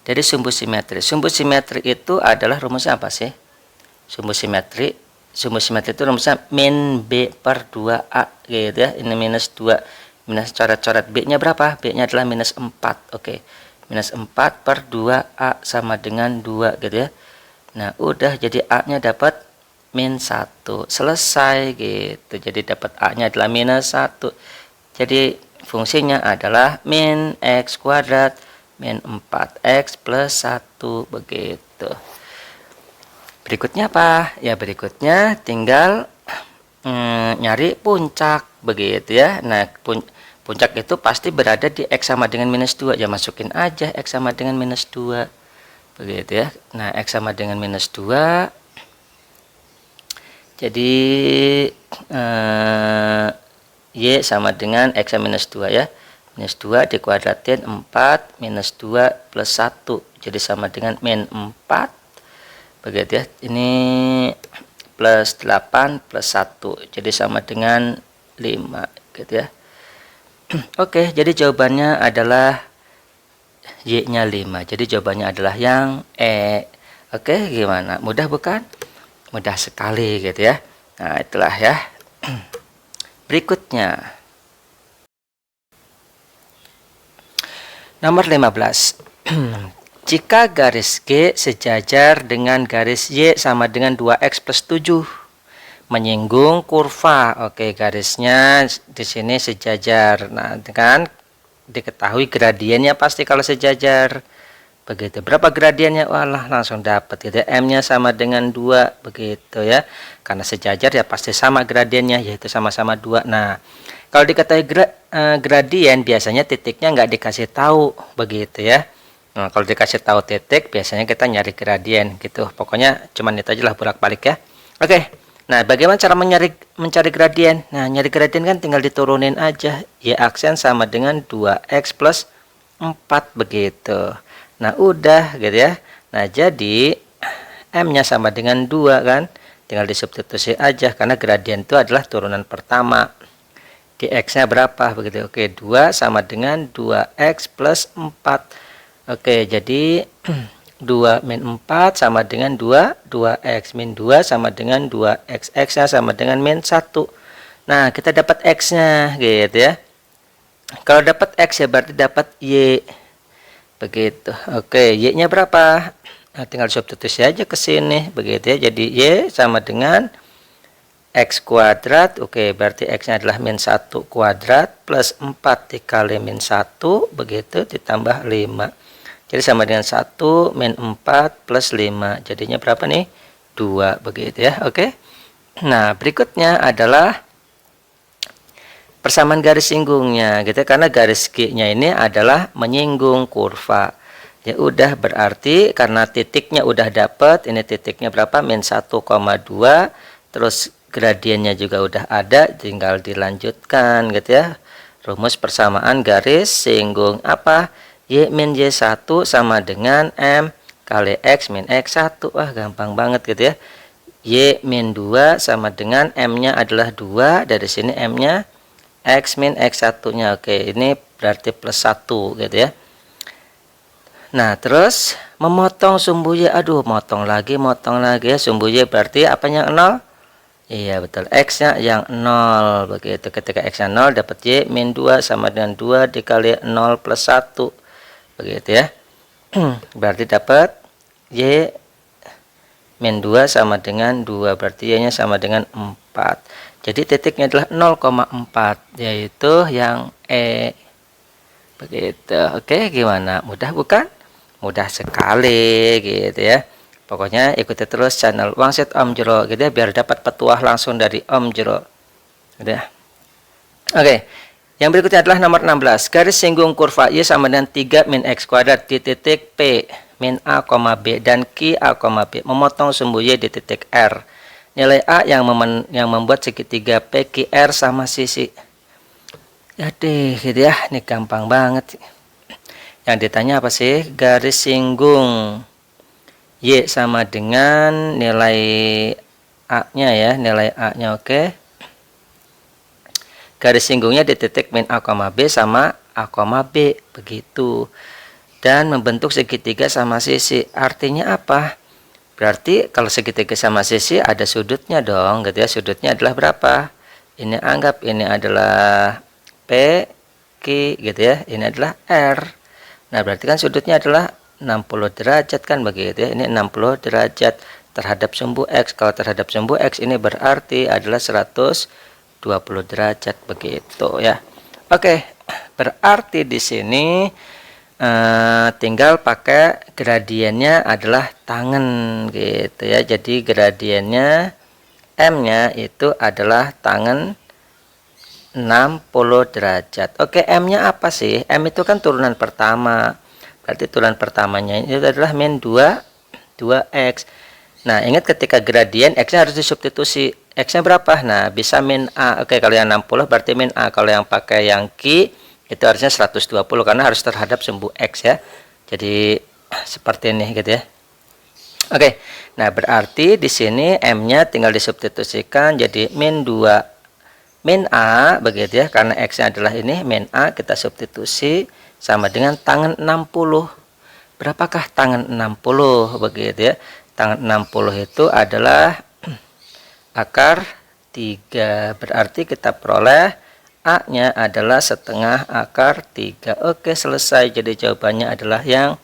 Dari sumbu simetri itu adalah rumusnya apa sih? Sumbu simetri itu rumusnya min B per 2A gitu ya. Ini minus 2, minus coret-coret B nya berapa? B nya adalah minus 4. Oke, minus 4 per 2A sama dengan 2 gitu ya. Nah udah, jadi A nya dapat min 1, selesai gitu. Jadi dapat A nya adalah minus 1. Jadi fungsinya adalah min X kuadrat min 4X plus 1 begitu. Berikutnya apa? Ya berikutnya tinggal nyari puncak begitu ya. Nah puncak itu pasti berada di X sama dengan minus 2. Ya masukin aja X sama dengan minus 2 begitu ya. Nah X sama dengan minus 2. Jadi Y sama dengan X minus 2 ya. Minus 2 dikuadratin 4 minus 2 plus 1. Jadi sama dengan min 4. Begitu ya. Ini plus 8 plus 1. Jadi sama dengan 5 gitu ya. Oke, jadi jawabannya adalah Y nya 5. Jadi jawabannya adalah yang E. Oke, gimana? Mudah bukan? Mudah sekali gitu ya. Nah itulah ya. Berikutnya nomor 15. Jika garis G sejajar dengan garis Y sama dengan 2x plus 7 menyinggung kurva. Oke, garisnya di sini sejajar. Nah kan diketahui gradiennya pasti kalau sejajar. Begitu. Berapa gradiennya? Walah, langsung dapat gitu ya. M-nya sama dengan 2 begitu ya. Karena sejajar ya pasti sama gradiennya, yaitu sama-sama 2. Nah, kalau diketahui gradien biasanya titiknya nggak dikasih tahu begitu ya. Nah, kalau dikasih tahu titik biasanya kita nyari gradien gitu. Pokoknya cuman itu aja lah, bolak-balik ya. Oke. Nah, bagaimana cara mencari gradien? Nah, nyari gradien kan tinggal diturunin aja. Y aksen sama dengan 2x plus 4 begitu. Nah udah gitu ya. Nah jadi M nya sama dengan 2 kan. Tinggal disubstitusi aja karena gradien itu adalah turunan pertama. Dx nya berapa begitu. Oke, 2 sama dengan 2x plus 4. Oke, jadi 2 min 4 sama dengan 2. 2x min 2 sama dengan 2x. X nya sama dengan min 1. Nah kita dapat x nya gitu ya. Kalau dapat x ya berarti dapat y. Begitu. Oke, Y nya berapa? Nah, tinggal substitusi aja ke sini begitu ya. Jadi Y sama dengan X kuadrat. Oke, berarti X nya adalah min 1 kuadrat plus 4 dikali min 1 begitu ditambah 5. Jadi sama dengan 1 min 4 plus 5. Jadinya berapa nih? 2 begitu ya. Oke. Nah, berikutnya adalah persamaan garis singgungnya gitu, karena garis G-nya ini adalah menyinggung kurva. Ya udah, berarti karena titiknya udah dapet, ini titiknya berapa? Min 1,2. Terus gradiennya juga udah ada, tinggal dilanjutkan gitu ya. Rumus persamaan garis singgung apa? Y min Y1 sama dengan M kali X min X1. Wah, gampang banget gitu ya. Y min 2 sama dengan M-nya adalah 2. Dari sini M-nya X min X1 nya. Oke, ini berarti plus 1 gitu ya. Nah terus memotong sumbu Y. Aduh, motong lagi ya. Sumbu Y berarti apanya 0? Iya betul, X-nya yang 0. Begitu, ketika X-nya 0 dapat Y min 2 sama dengan 2 dikali 0 plus 1. Begitu ya. Berarti dapat Y min 2 sama dengan 2. Berarti Y-nya sama dengan 4. Jadi titiknya adalah 0,4, yaitu yang E. Begitu. Oke, gimana? Mudah bukan? Mudah sekali gitu ya. Pokoknya ikuti terus channel Wangsit Om Jero gitu ya, biar dapat petuah langsung dari Om Jero. Gitu ya. Oke. Yang berikutnya adalah nomor 16. Garis singgung kurva Y sama dengan 3 min X kuadrat di titik P min A, B dan Q A, B memotong sumbu Y di titik R. Nilai A yang membuat segitiga PQR sama sisi. Ya deh, gitu ya. Ini gampang banget. Yang ditanya apa sih? Garis singgung Y sama dengan nilai A-nya ya, nilai A-nya oke. Garis singgungnya di titik min A, B sama A, B, begitu. Dan membentuk segitiga sama sisi. Artinya apa? Berarti kalau segitiga sama sisi ada sudutnya dong, gitu ya. Sudutnya adalah berapa? Ini anggap ini adalah P, Q, gitu ya. Ini adalah R. Nah, berarti kan sudutnya adalah 60 derajat kan begitu ya. Ini 60 derajat terhadap sumbu X. Kalau terhadap sumbu X ini berarti adalah 120 derajat begitu ya. Oke, berarti di sini tinggal pakai gradiennya adalah tangen gitu ya. Jadi gradiennya M-nya itu adalah tangen 60 derajat. Oke, M-nya apa sih? M itu kan turunan pertama. Berarti turunan pertamanya itu adalah min 2x. Nah, ingat ketika gradien X-nya harus disubstitusi. X-nya berapa? Nah, bisa min A. Oke, kalau yang 60 berarti min A. Kalau yang pakai yang Q itu harusnya 120 karena harus terhadap sumbu X ya. Jadi seperti ini gitu ya. Oke. Nah, berarti di sini M-nya tinggal disubstitusikan jadi min 2 min A begitu ya, karena X-nya adalah ini min A, kita substitusi sama dengan tangen 60. Berapakah tangen 60 begitu ya? Tangen 60 itu adalah akar 3. Berarti kita peroleh A-nya adalah setengah akar 3. Oke, selesai. Jadi jawabannya adalah yang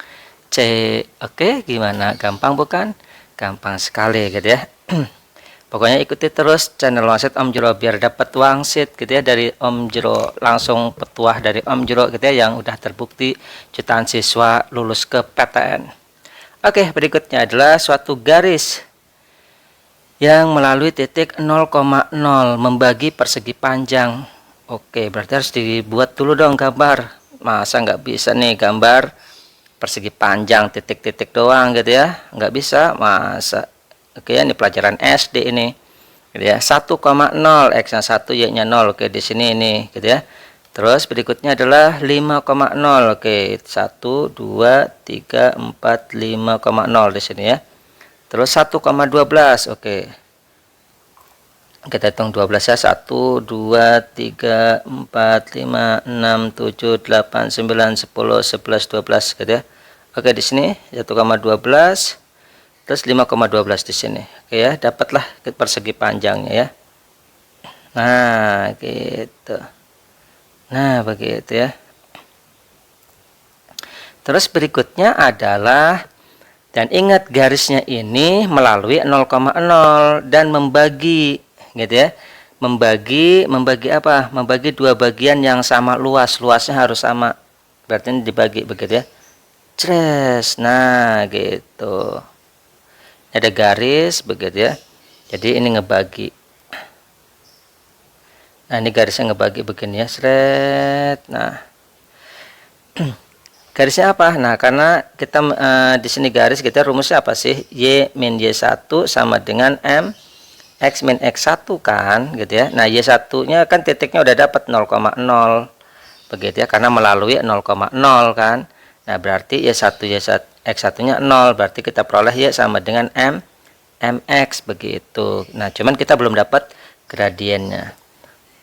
C. Oke, gimana? Gampang bukan? Gampang sekali gitu ya. Pokoknya ikuti terus channel Wangsit Om Jero biar dapat wangsit gitu ya dari Om Jero, langsung petuah dari Om Jero gitu ya, yang udah terbukti jutaan siswa lulus ke PTN. Oke, berikutnya adalah suatu garis yang melalui titik 0,0 membagi persegi panjang. Oke, berarti harus dibuat dulu dong gambar. Masa nggak bisa nih gambar persegi panjang titik-titik doang gitu ya? Nggak bisa, masa. Oke, ini pelajaran SD ini. Gitu ya. 1,0 X-nya 1, Y-nya 0. Oke, di sini ini gitu ya. Terus berikutnya adalah 5,0. Oke, 1 2 3 4 5,0 di sini ya. Terus 1,12. Oke. Kita hitung 12 ya. 1 2 3 4 5 6 7 8 9 10 11 12 gitu ya. Oke, di sini 1,12. Terus 5,12 di sini. Oke ya, dapatlah persegi panjangnya ya. Nah, gitu. Nah, begitu ya. Terus berikutnya adalah, dan ingat garisnya ini melalui 0,0 dan membagi gitu ya. Membagi apa? Membagi dua bagian yang sama luas. Luasnya harus sama. Berarti ini dibagi begitu ya. Cres. Nah, gitu. Ada garis begitu ya. Jadi ini ngebagi. Nah, ini garisnya ngebagi begini ya, seret. Nah, garisnya apa? Nah, karena kita di sini garis, kita rumusnya apa sih? Y min Y1 sama dengan M X min X1 kan, gitu ya. Nah, Y1-nya kan titiknya udah dapat 0,0 begitu ya, karena melalui 0,0 kan. Nah, berarti Y1 X1-nya 0, berarti kita peroleh Y sama dengan MX begitu. Nah, cuman kita belum dapat gradiennya.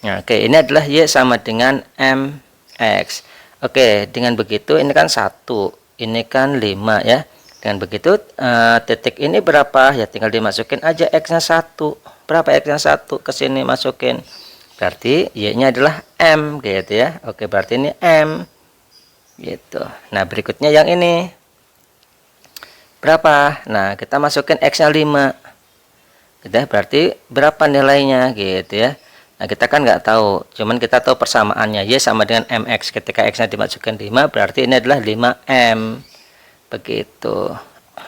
Nah, oke, ini adalah Y sama dengan MX. Oke, dengan begitu ini kan 1, ini kan 5 ya. Dengan begitu titik ini berapa? Ya tinggal dimasukin aja X-nya 1. Berapa X yang 1 ke sini masukin? Berarti Y-nya adalah M gitu ya. Oke, berarti ini M gitu. Nah, berikutnya yang ini. Berapa? Nah, kita masukin X-nya 5. Gitu ya, berarti berapa nilainya gitu ya. Nah, kita kan nggak tahu, cuman kita tahu persamaannya. Y sama dengan MX. Ketika X-nya dimasukkan 5, berarti ini adalah 5M. Begitu.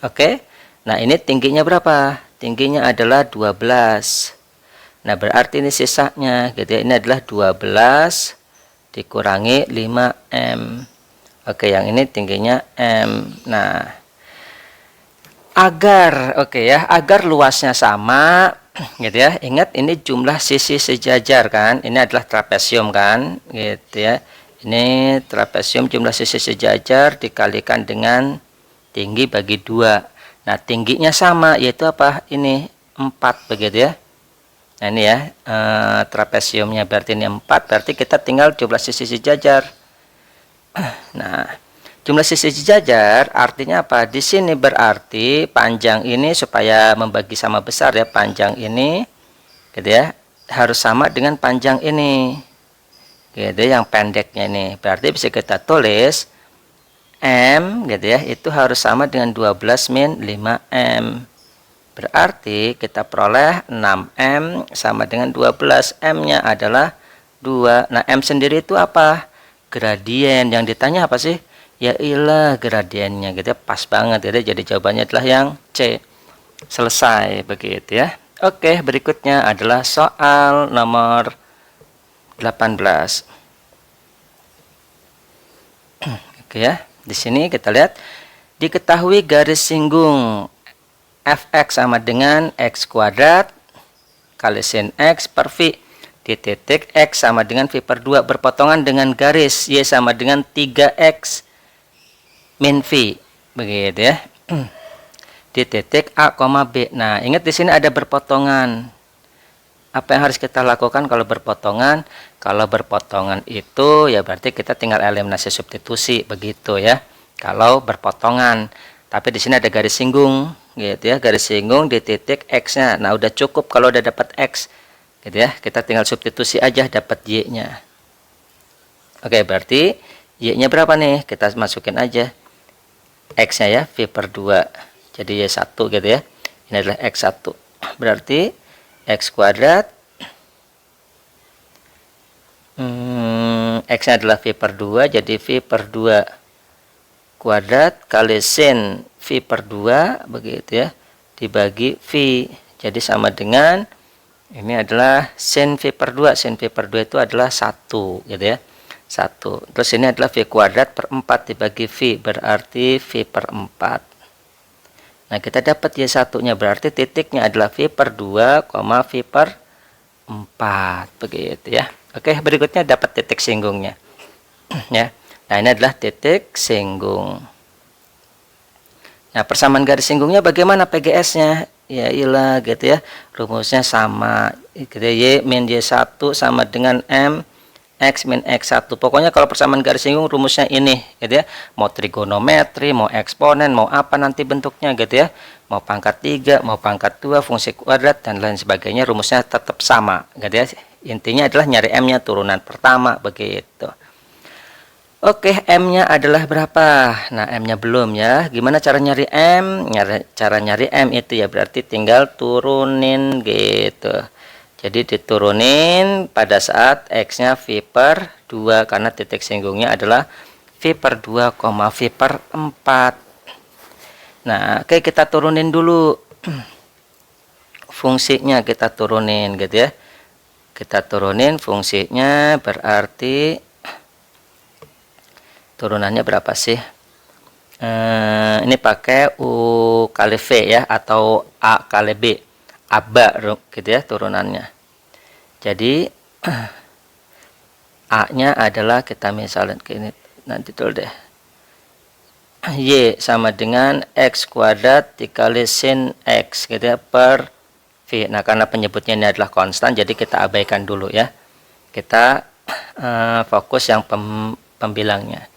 Oke. Nah, ini tingginya berapa? Tingginya adalah 12. Nah, berarti ini sisanya gitu ya. Ini adalah 12 dikurangi 5M. Oke, yang ini tingginya M. Nah, agar luasnya sama gitu ya. Ingat ini jumlah sisi sejajar kan. Ini adalah trapesium kan gitu ya. Ini trapesium jumlah sisi sejajar dikalikan dengan tinggi bagi 2. Nah, tingginya sama yaitu apa? Ini 4 begitu ya. Nah, ini ya trapesiumnya berarti ini 4, berarti kita tinggal jumlah sisi sejajar. Nah, jumlah sisi sejajar artinya apa? Di sini berarti panjang ini supaya membagi sama besar ya, panjang ini gitu ya, harus sama dengan panjang ini. Gitu yang pendeknya ini. Berarti bisa kita tulis M gitu ya, itu harus sama dengan 12 min 5M. Berarti kita peroleh 6M sama dengan 12. M-nya adalah 2. Nah, M sendiri itu apa? Gradien. Yang ditanya apa sih? Ya ilah gradiennya gitu ya. Pas banget gitu ya. Jadi jawabannya adalah yang C. Selesai begitu ya. Oke, berikutnya adalah soal nomor 18. Oke ya. Di sini kita lihat diketahui garis singgung Fx sama dengan X kuadrat kali sin X per V di titik X sama dengan V per 2 berpotongan dengan garis Y sama dengan 3X min V. Begitu ya. Di titik A, B. Nah, ingat di sini ada berpotongan. Apa yang harus kita lakukan kalau berpotongan? Kalau berpotongan itu ya berarti kita tinggal eliminasi substitusi begitu ya. Kalau berpotongan. Tapi di sini ada garis singgung gitu ya, garis singgung di titik X-nya. Nah, udah cukup kalau udah dapat X gitu ya. Kita tinggal substitusi aja dapat Y-nya. Oke, berarti Y-nya berapa nih? Kita masukin aja X-nya ya, V per 2. Jadi Y1 gitu ya. Ini adalah X1. Berarti X kuadrat X-nya adalah V per 2, jadi V per 2 kuadrat kali sin V per 2 begitu ya, dibagi V. Jadi sama dengan ini adalah sin V per 2. Sin V per 2 itu adalah 1 gitu ya. 1. Terus ini adalah V kuadrat per 4 dibagi V, berarti V per 4. Nah, kita dapat Y1-nya, berarti titiknya adalah V per 2, V per 4 begitu ya. Oke, berikutnya dapat titik singgungnya. Ya. Nah, ini adalah titik singgung. Nah, persamaan garis singgungnya bagaimana PGS-nya? Ya ilah gitu ya. Rumusnya sama. Gitu ya. Y min Y1 sama dengan M X min X1. Pokoknya kalau persamaan garis singgung rumusnya ini gitu ya. Mau trigonometri, mau eksponen, mau apa nanti bentuknya gitu ya. Mau pangkat 3, mau pangkat 2, fungsi kuadrat dan lain sebagainya, rumusnya tetap sama gitu ya. Intinya adalah nyari M-nya turunan pertama begitu. Oke, M-nya adalah berapa? Nah, M-nya belum ya. Gimana cara nyari M? Cara nyari M itu ya berarti tinggal turunin gitu. Jadi diturunin pada saat X-nya V per 2. Karena titik singgungnya adalah V per 2, V per 4. Nah, oke, kita turunin dulu. Fungsinya kita turunin gitu ya. Kita turunin fungsinya berarti turunannya berapa sih? Ini pakai U kali V ya, atau A kali B, aba gitu ya turunannya. Jadi A nya adalah, kita misalnya ini nanti dulu deh, Y sama dengan X kuadrat dikali sin X gitu ya per V. Nah, karena penyebutnya ini adalah konstan, jadi kita abaikan dulu ya. Kita fokus yang pembilangnya.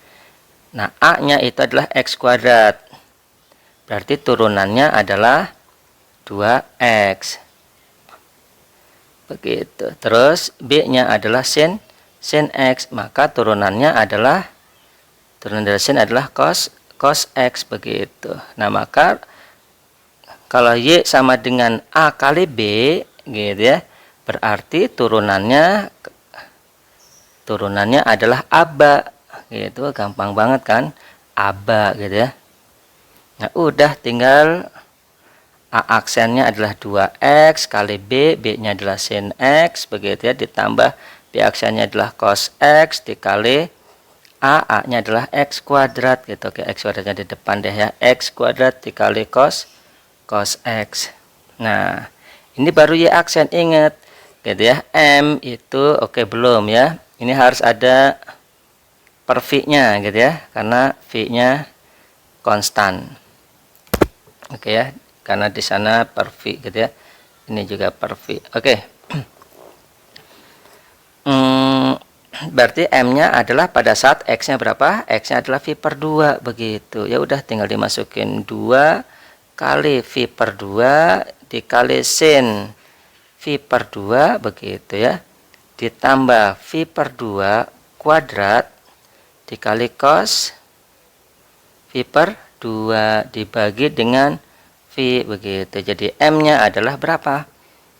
Nah, A-nya itu adalah X kuadrat. Berarti turunannya adalah 2X. begitu. Terus B-nya adalah sin X, maka turunannya adalah turunan dari sin adalah cos X, begitu. Nah, maka kalau Y sama dengan A kali B, gitu ya, berarti turunannya adalah aba, gitu. Gampang banget kan, aba, gitu ya. Nah, udah tinggal A aksennya adalah 2X kali B, B-nya adalah sin X, begitu ya, ditambah B aksennya adalah cos X dikali A-nya adalah X kuadrat, gitu. Oke, X kuadratnya di depan deh ya, X kuadrat dikali cos X. Nah, ini baru Y aksen, ingat, gitu ya. M itu oke, belum ya, ini harus ada per V-nya, gitu ya, karena V-nya konstan. Oke ya, karena di sana per V, gitu ya. Ini juga per V. Oke. Berarti M-nya adalah pada saat X-nya berapa? X-nya adalah V per 2, begitu. Ya udah, tinggal dimasukin 2 kali V per 2 dikali sin V per 2, begitu ya. Ditambah V per 2 kuadrat dikali cos V per 2 dibagi dengan V, begitu. Jadi M-nya adalah berapa?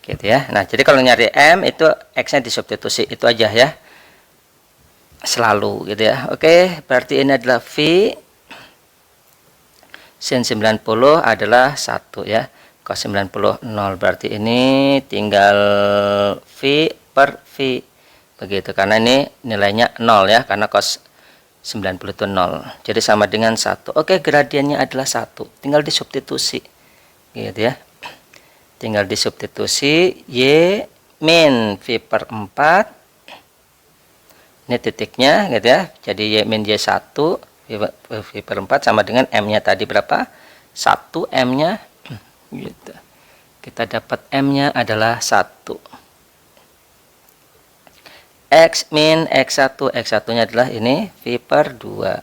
Gitu ya. Nah, jadi kalau nyari M itu X-nya disubstitusi, itu aja ya. Selalu, gitu ya. Oke, berarti ini adalah V sin 90 adalah 1 ya. Cos 90 0, berarti ini tinggal V per V, begitu. Karena ini nilainya 0 ya, karena cos 90 itu 0. Jadi sama dengan 1. Oke, gradiennya adalah 1. Tinggal disubstitusi, gitu ya. Tinggal disubstitusi Y min V per 4. Ini titiknya, gitu ya. Jadi Y min Y1 V per 4 sama dengan M-nya tadi berapa? 1 M-nya, gitu. Kita dapat M-nya adalah 1. X min X1, X1-nya adalah ini V per 2.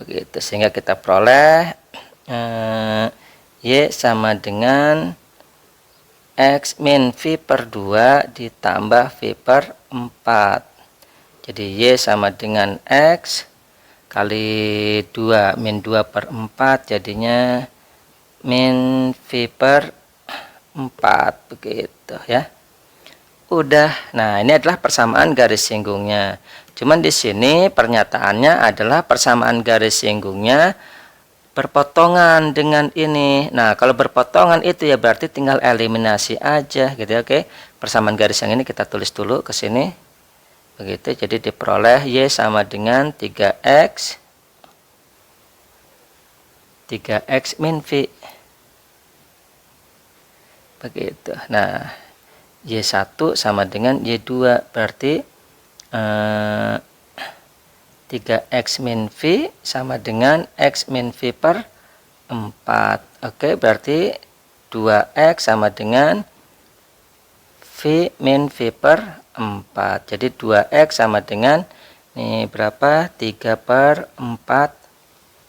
Begitu, sehingga kita peroleh Y sama dengan X min V per 2 ditambah V per 4. Jadi Y sama dengan X kali 2 min 2 per 4, jadinya min V per 4, begitu ya. Udah. Nah, ini adalah persamaan garis singgungnya. Cuman di sini pernyataannya adalah persamaan garis singgungnya berpotongan dengan ini. Nah, kalau berpotongan itu ya berarti tinggal eliminasi aja, gitu ya. Oke. Persamaan garis yang ini kita tulis dulu ke sini. Begitu. Jadi diperoleh Y sama dengan 3X min V. Begitu. Nah, Y1 sama dengan Y2, berarti 3X min V sama dengan X min V per 4. Oke, berarti 2X sama dengan V min V per 4. Jadi 2X sama dengan ini berapa? 3 per 4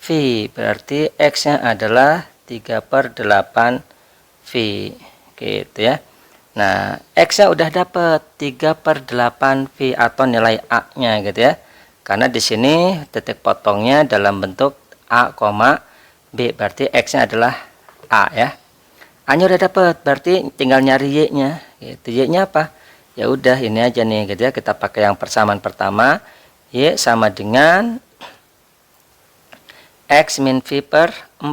V. Berarti X-nya adalah 3 per 8 V. Gitu ya. Nah, X-nya udah dapat 3 per 8 V atau nilai A-nya, gitu ya. Karena di sini titik potongnya dalam bentuk A, B, berarti X-nya adalah A ya. A-nya udah dapat, berarti tinggal nyari Y-nya. Gitu. Y-nya apa? Ya udah, ini aja nih, gitu ya. Kita pakai yang persamaan pertama. Y sama dengan X min V per 4.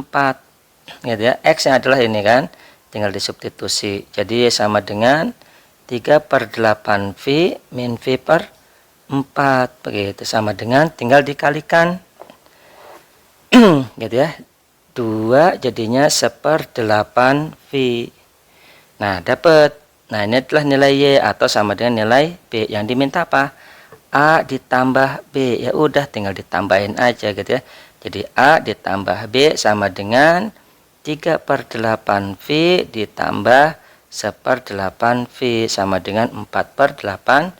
Gitu ya. X-nya adalah ini kan. Tinggal disubstitusi. Jadi Y sama dengan 3 per 8 V min V per 4. Begitu, sama dengan tinggal dikalikan. Gitu ya. 2 jadinya 1/8 V. Nah, dapat. Nah, ini adalah nilai Y atau sama dengan nilai B. Yang diminta apa? A ditambah B. Ya udah, tinggal ditambahin aja, gitu ya. Jadi A ditambah B sama dengan 3 per 8 V ditambah 1/8 V sama dengan 4 per 8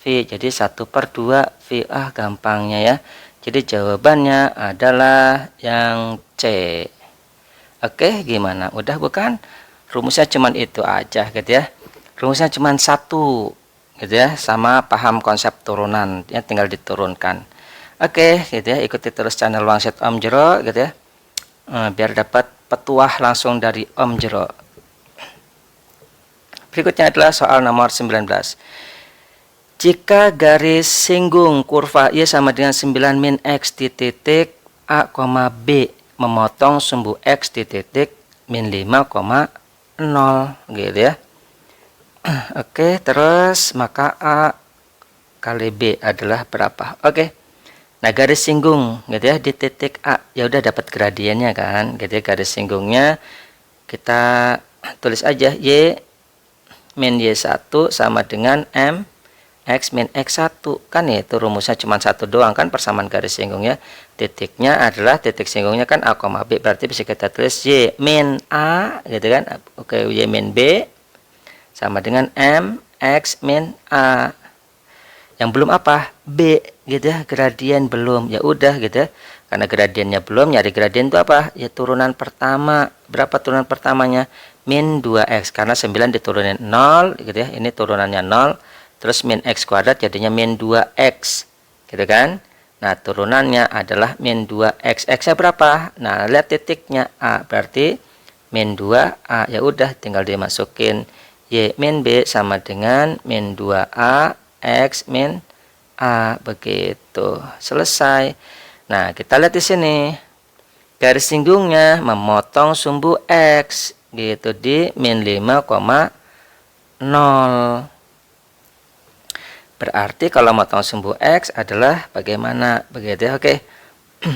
V. Jadi 1 per 2 V. Gampangnya ya. Jadi jawabannya adalah yang C. Oke, gimana? Udah bukan? Rumusnya cuman itu aja, gitu ya. rumusnya cuma satu gitu ya, sama paham konsep turunan ya, tinggal diturunkan. Oke gitu ya, ikuti terus channel Wangsit Om Jero gitu ya, biar dapat petuah langsung dari Om Jero. Berikutnya adalah soal nomor 19. Jika garis singgung kurva Y sama dengan 9 min X di titik A, B memotong sumbu X di titik min 5,0 gitu ya. Oke, terus maka A kali B adalah berapa? Oke. Nah, garis singgung gitu ya di titik A. Ya udah dapat gradiennya kan. Gitu ya, garis singgungnya kita tulis aja Y min Y1 sama dengan M X min X1 kan, itu rumusnya cuma satu doang kan, persamaan garis singgungnya. Titiknya adalah titik singgungnya kan A, B, berarti bisa kita tulis Y min A gitu kan. Oke, Y min B sama dengan M X min A. Yang belum apa? B gitu ya, gradien belum. Ya udah gitu ya, karena gradiennya belum, nyari gradien itu apa? Ya turunan pertama. Berapa turunan pertamanya? Min 2X, karena 9 diturunin 0 gitu ya, ini turunannya 0. Terus min X kuadrat jadinya min 2X gitu kan. Nah, turunannya adalah min 2X. X-nya berapa? Nah, lihat titiknya A, berarti min 2A. Ya udah, tinggal dimasukin Y min B sama dengan min 2A X min A, begitu. Selesai. Nah, kita lihat di sini. Garis singgungnya memotong sumbu X gitu di min 5,0. Berarti kalau motong sumbu X adalah bagaimana? Begitu ya. Oke.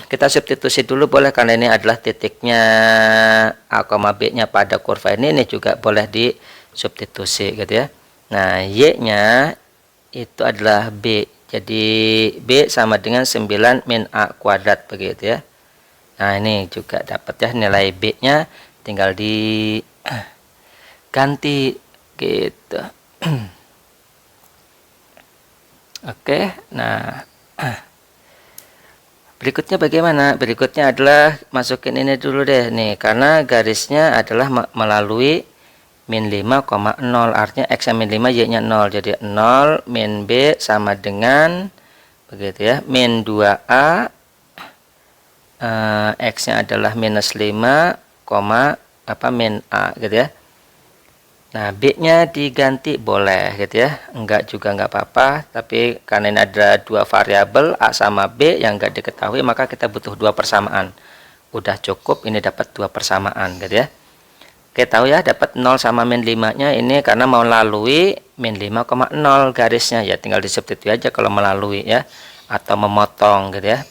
Kita substitusi dulu boleh, karena ini adalah titiknya A, B-nya pada kurva ini juga boleh disubstitusi gitu ya. Nah, Y-nya itu adalah B. Jadi B sama dengan 9 min A kuadrat begitu ya. Nah, ini juga dapat ya, nilai B-nya tinggal diganti gitu. Oke, nah berikutnya bagaimana? Berikutnya adalah masukin ini dulu deh nih, karena garisnya adalah melalui min 5,0, artinya X min 5 Y nya 0, jadi 0 min B sama dengan begitu ya, min 2A, X nya adalah minus 5, min A gitu ya. Nah, B-nya diganti boleh gitu ya, enggak juga enggak apa-apa, tapi karena ini ada dua variabel A sama B yang enggak diketahui, maka kita butuh dua persamaan. Udah cukup ini dapat dua persamaan gitu ya. Oke, tahu ya, dapat 0 sama min 5-nya ini karena mau melalui min 5,0 garisnya, ya tinggal disubstitusi aja kalau melalui ya, atau memotong gitu ya.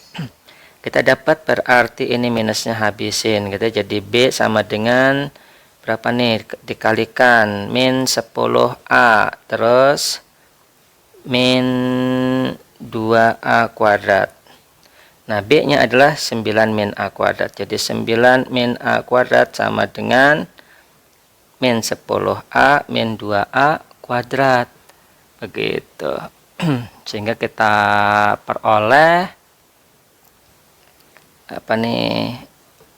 Kita dapat berarti ini minusnya habisin gitu ya, jadi B sama dengan berapa nih, dikalikan min 10A terus min 2A kuadrat. Nah, B nya adalah 9 min A kuadrat, jadi 9 min A kuadrat sama dengan min 10A min 2A kuadrat begitu. Sehingga kita peroleh apa nih,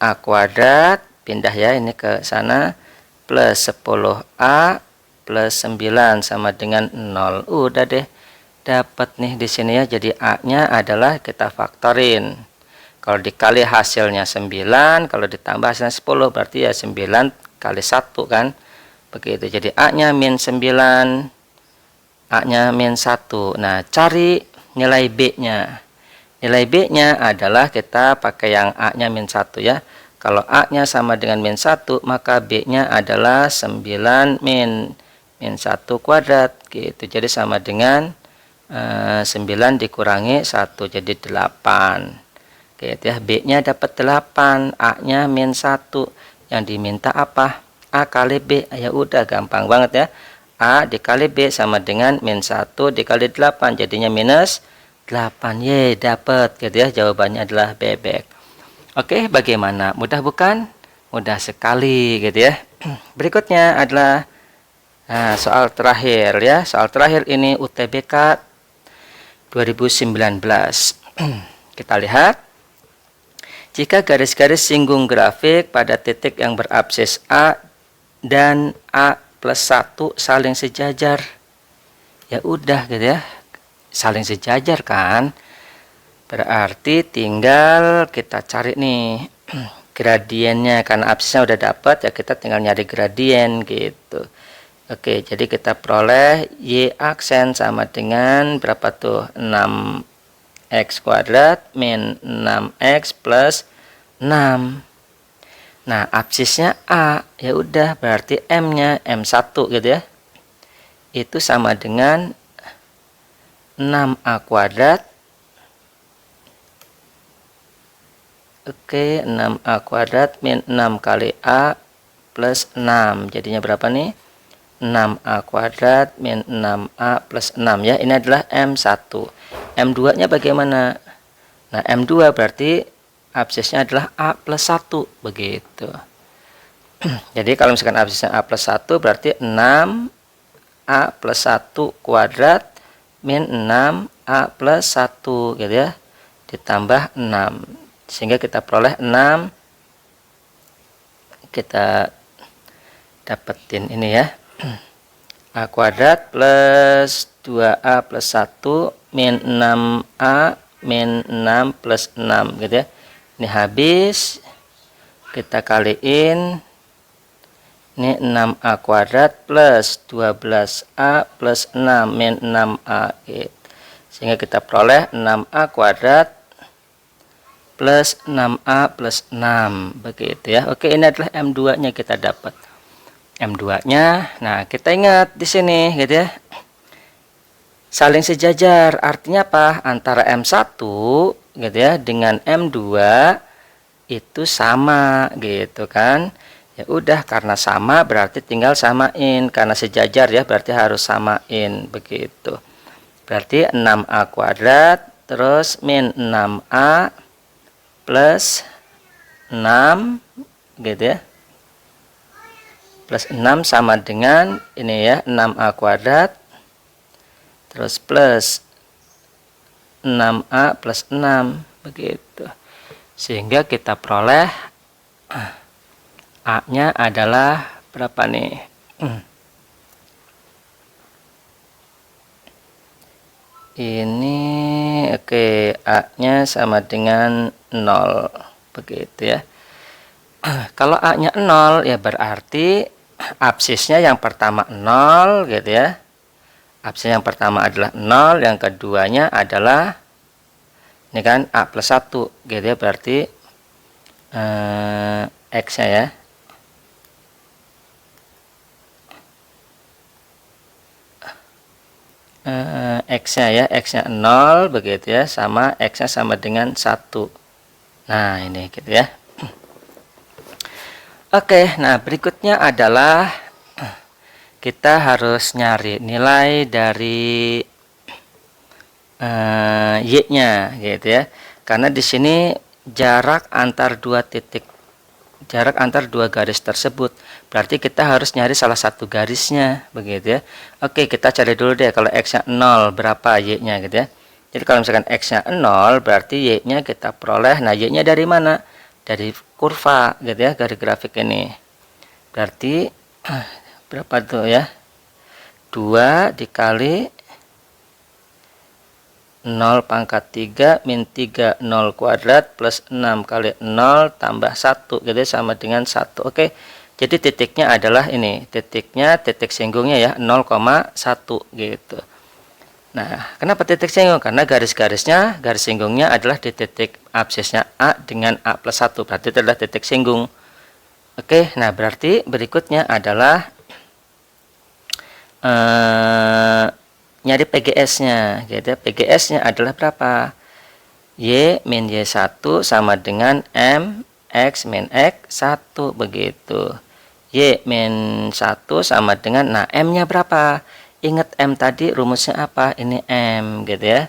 A kuadrat pindah ya ini ke sana, plus 10A plus 9 sama dengan 0. Udah deh, dapat nih di sini ya. Jadi A-nya adalah kita faktorin. Kalau dikali hasilnya 9, kalau ditambah hasilnya 10, berarti ya 9 kali 1 kan. Begitu. Jadi A-nya min 9, A-nya min 1. Nah, cari nilai B-nya. Nilai B-nya adalah kita pakai yang A-nya min 1 ya. Kalau A-nya sama dengan min 1, maka B-nya adalah 9 min 1 kuadrat gitu. Jadi sama dengan 9 dikurangi 1, jadi 8. Gitu ya. B-nya dapat 8, A-nya min 1. Yang diminta apa? A kali B. Ya udah, gampang banget ya. A dikali B sama dengan min 1 dikali 8, jadinya minus 8. Ye, dapat gitu ya. Jawabannya adalah bebek. Oke, bagaimana? Mudah bukan? Mudah sekali gitu ya. Berikutnya adalah soal terakhir ya. Soal terakhir ini UTBK 2019. Kita lihat. Jika garis-garis singgung grafik pada titik yang berabsis A dan A plus 1 saling sejajar. Ya udah gitu ya, saling sejajar kan. Berarti tinggal kita cari nih gradiennya, karena absisnya udah dapat ya, kita tinggal nyari gradien gitu. Oke, jadi kita peroleh Y aksen sama dengan berapa tuh? 6x kuadrat min 6x plus 6. Nah, absisnya A. Ya udah, berarti M-nya M1 gitu ya. Itu sama dengan 6A kuadrat. Oke, 6A kuadrat min 6 kali A plus 6. Jadinya berapa nih? 6A kuadrat min 6A plus 6 ya. Ini adalah M1. M2-nya bagaimana? Nah, M2 berarti absisnya adalah A plus 1. Begitu. Jadi kalau misalkan absisnya A plus 1 berarti 6A plus 1 kuadrat min 6A plus 1 gitu ya. Ditambah 6. Sehingga kita peroleh 6. Kita dapetin ini ya. A kuadrat plus 2A plus 1 min 6A min 6 plus 6 gitu ya. Ini habis. Kita kaliin. Ini 6A kuadrat plus 12A plus 6 min 6A gitu. Sehingga kita peroleh 6A kuadrat plus 6A plus 6 begitu ya. Oke, ini adalah M2-nya kita dapat. M2-nya. Nah, kita ingat di sini gitu ya. Saling sejajar artinya apa? Antara M1 gitu ya dengan M2 itu sama gitu kan. Ya udah, karena sama berarti tinggal samain, karena sejajar ya berarti harus samain begitu. Berarti 6A kuadrat terus min 6A plus 6 gitu ya. Plus 6 sama dengan ini ya, 6A kuadrat terus plus 6A plus 6 begitu. Sehingga kita peroleh A-nya adalah berapa nih? Ini oke, A-nya sama dengan 0 begitu ya. Kalau A-nya 0 ya berarti absisnya yang pertama 0 gitu ya. Absis yang pertama adalah 0, yang keduanya adalah ini kan A plus 1 gitu ya, berarti X-nya ya. X-nya ya, X-nya 0 begitu ya, sama X-nya sama dengan 1. Nah, ini gitu ya. Oke, nah berikutnya adalah kita harus nyari nilai dari Y-nya gitu ya. Karena di sini jarak antar dua titik, jarak antar dua garis tersebut, berarti kita harus nyari salah satu garisnya begitu ya. Oke, kita cari dulu deh, kalau X-nya 0 berapa Y-nya gitu ya. Jadi kalau misalkan X-nya 0 berarti Y-nya kita peroleh. Nah, Y-nya dari mana? Dari kurva gitu ya, dari grafik ini. Berarti berapa tuh ya? 2 dikali 0 pangkat 3 min 3 0 kuadrat plus 6 kali 0 tambah 1 gitu ya, sama dengan 1. Oke, jadi titiknya adalah ini, titiknya, titik singgungnya ya 0,1 gitu. Nah, kenapa titik singgung? Karena garis-garisnya, garis singgungnya adalah di titik absisnya A dengan A plus 1, berarti itu adalah titik singgung. Oke, nah berarti berikutnya adalah nyari PGS-nya gitu ya. PGS-nya adalah berapa? Y min Y1 sama dengan M X min X1 begitu. Y min 1 sama dengan, nah M-nya berapa? Ingat M tadi rumusnya apa? Ini M gitu ya.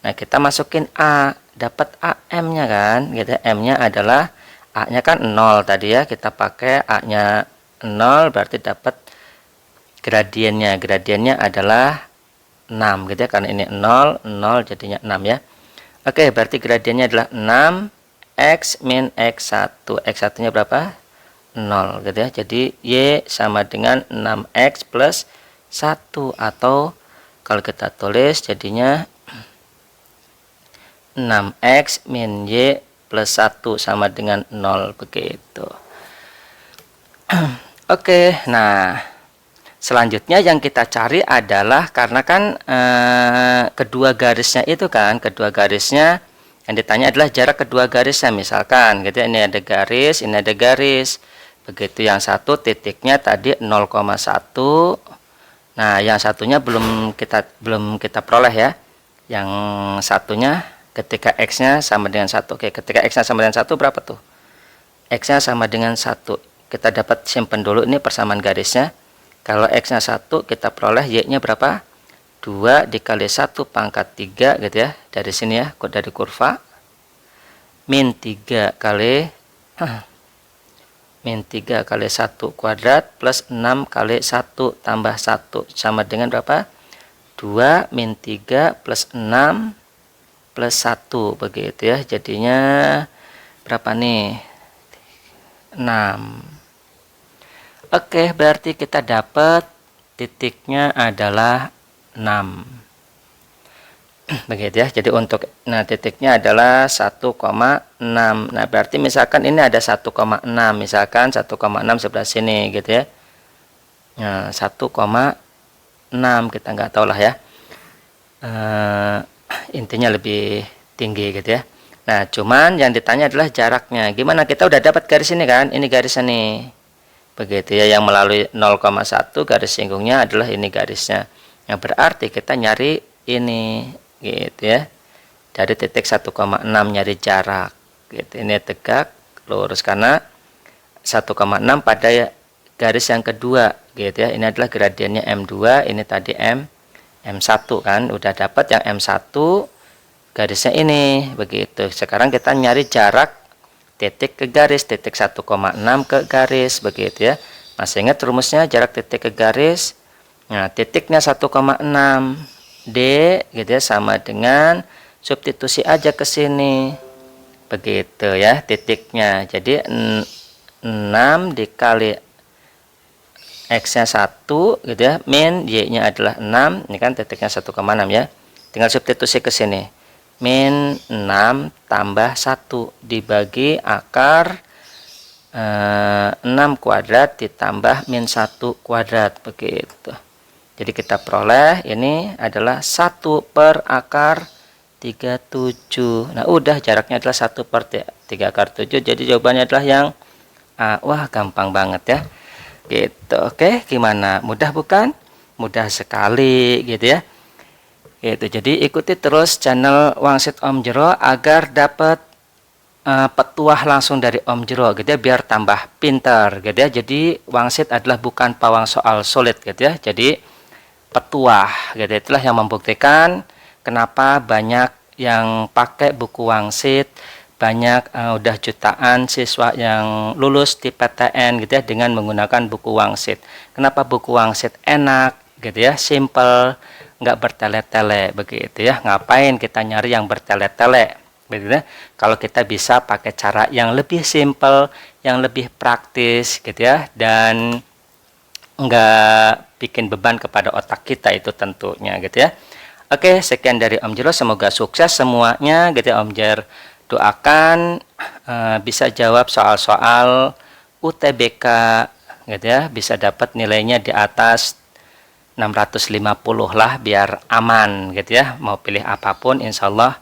Nah, kita masukin A, dapat A M-nya kan gitu ya. M-nya adalah, A-nya kan 0 tadi ya, kita pakai A-nya 0 berarti dapat gradiennya. Gradiennya adalah 6 gitu ya, karena ini 0 0 jadinya 6 ya. Oke, berarti gradiennya adalah 6 X min X1. X1 nya berapa? 0 gitu ya. Jadi Y sama dengan 6X plus 1, atau kalau kita tulis jadinya 6X min Y plus 1 sama dengan 0 begitu. Oke, nah selanjutnya yang kita cari adalah, karena kan kedua garisnya itu kan, kedua garisnya yang ditanya adalah jarak kedua garisnya, misalkan gitu ya, ini ada garis, ini ada garis. Begitu, yang satu titiknya tadi 0,1. Nah, yang satunya belum kita peroleh ya. Yang satunya ketika X-nya sama dengan 1. Oke, ketika X-nya sama dengan 1 berapa tuh? X-nya sama dengan 1. Kita dapat simpan dulu ini persamaan garisnya. Kalau X-nya 1, kita peroleh Y-nya berapa? 2 dikali 1 pangkat 3 gitu ya. Dari sini ya, dari kurva. Min 3 kali 1 kuadrat plus 6 kali 1 tambah 1 sama dengan berapa? 2 min 3 plus 6 plus 1 begitu ya. Jadinya berapa nih? 6. Oke, berarti kita dapat titiknya adalah 6. Begitu ya. Jadi untuk titiknya adalah 1,6. Nah, berarti misalkan ini ada 1,6, misalkan 1,6 sebelah sini gitu ya. Nah, 1,6 kita nggak tahu lah ya. Intinya lebih tinggi gitu ya. Nah, cuman yang ditanya adalah jaraknya. Gimana? Kita udah dapat garis ini kan? Ini garisnya nih. Begitu ya, yang melalui 0,1 garis singgungnya adalah ini garisnya. Yang berarti kita nyari ini gitu ya. Dari titik 1,6 nyari jarak gitu. Ini tegak lurus karena 1,6 pada garis yang kedua gitu ya. Ini adalah gradiennya M2, ini tadi M1 kan. Udah dapat yang M1 garisnya ini begitu. Sekarang kita nyari jarak titik ke garis, titik 1,6 ke garis begitu ya. Masih ingat rumusnya jarak titik ke garis? Nah, titiknya 1,6 D gitu ya, sama dengan substitusi aja ke sini. Begitu ya titiknya. Jadi 6 dikali X-nya 1 gitu ya, min Y-nya adalah 6. Ini kan titiknya 1,6 ya. Tinggal substitusi ke sini. Min 6 tambah 1 dibagi akar 6 kuadrat ditambah min 1 kuadrat begitu. Jadi kita peroleh ini adalah 1 per akar 37. Nah, udah jaraknya adalah 1 per 3 akar 7. Jadi jawabannya adalah yang A. Wah, gampang banget ya. Gitu. Oke, gimana? Mudah bukan? Mudah sekali gitu ya. Gitu. Jadi ikuti terus channel Wangsit Om Jero agar dapat petuah langsung dari Om Jero gitu ya, biar tambah pintar gitu ya. Jadi Wangsit adalah bukan pawang soal sulit gitu ya. Jadi petuah gitu, itulah yang membuktikan kenapa banyak yang pakai buku Wangsit, banyak udah jutaan siswa yang lulus di PTN gitu ya dengan menggunakan buku Wangsit. Kenapa buku Wangsit enak gitu ya, simple, nggak bertele-tele begitu ya. Ngapain kita nyari yang bertele-tele begitu ya, kalau kita bisa pakai cara yang lebih simple, yang lebih praktis gitu ya, dan nggak bikin beban kepada otak kita itu tentunya gitu ya. Oke, sekian dari Om Jero, semoga sukses semuanya gitu ya. Om Jer doakan bisa jawab soal-soal UTBK gitu ya, bisa dapat nilainya di atas 650 lah biar aman gitu ya. Mau pilih apapun insya Allah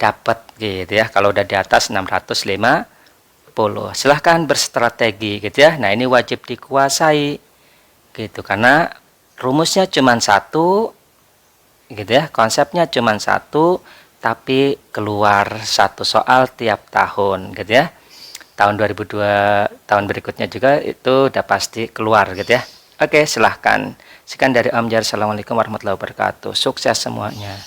dapat gitu ya. Kalau udah di atas 650 silahkan berstrategi gitu ya. Nah, ini wajib dikuasai gitu, karena rumusnya cuma satu gitu ya, konsepnya cuma satu, tapi keluar satu soal tiap tahun gitu ya. Tahun 2002, tahun berikutnya juga itu udah pasti keluar gitu ya. Oke, silahkan. Sekian dari Om Jar. Assalamualaikum warahmatullahi wabarakatuh. Sukses semuanya.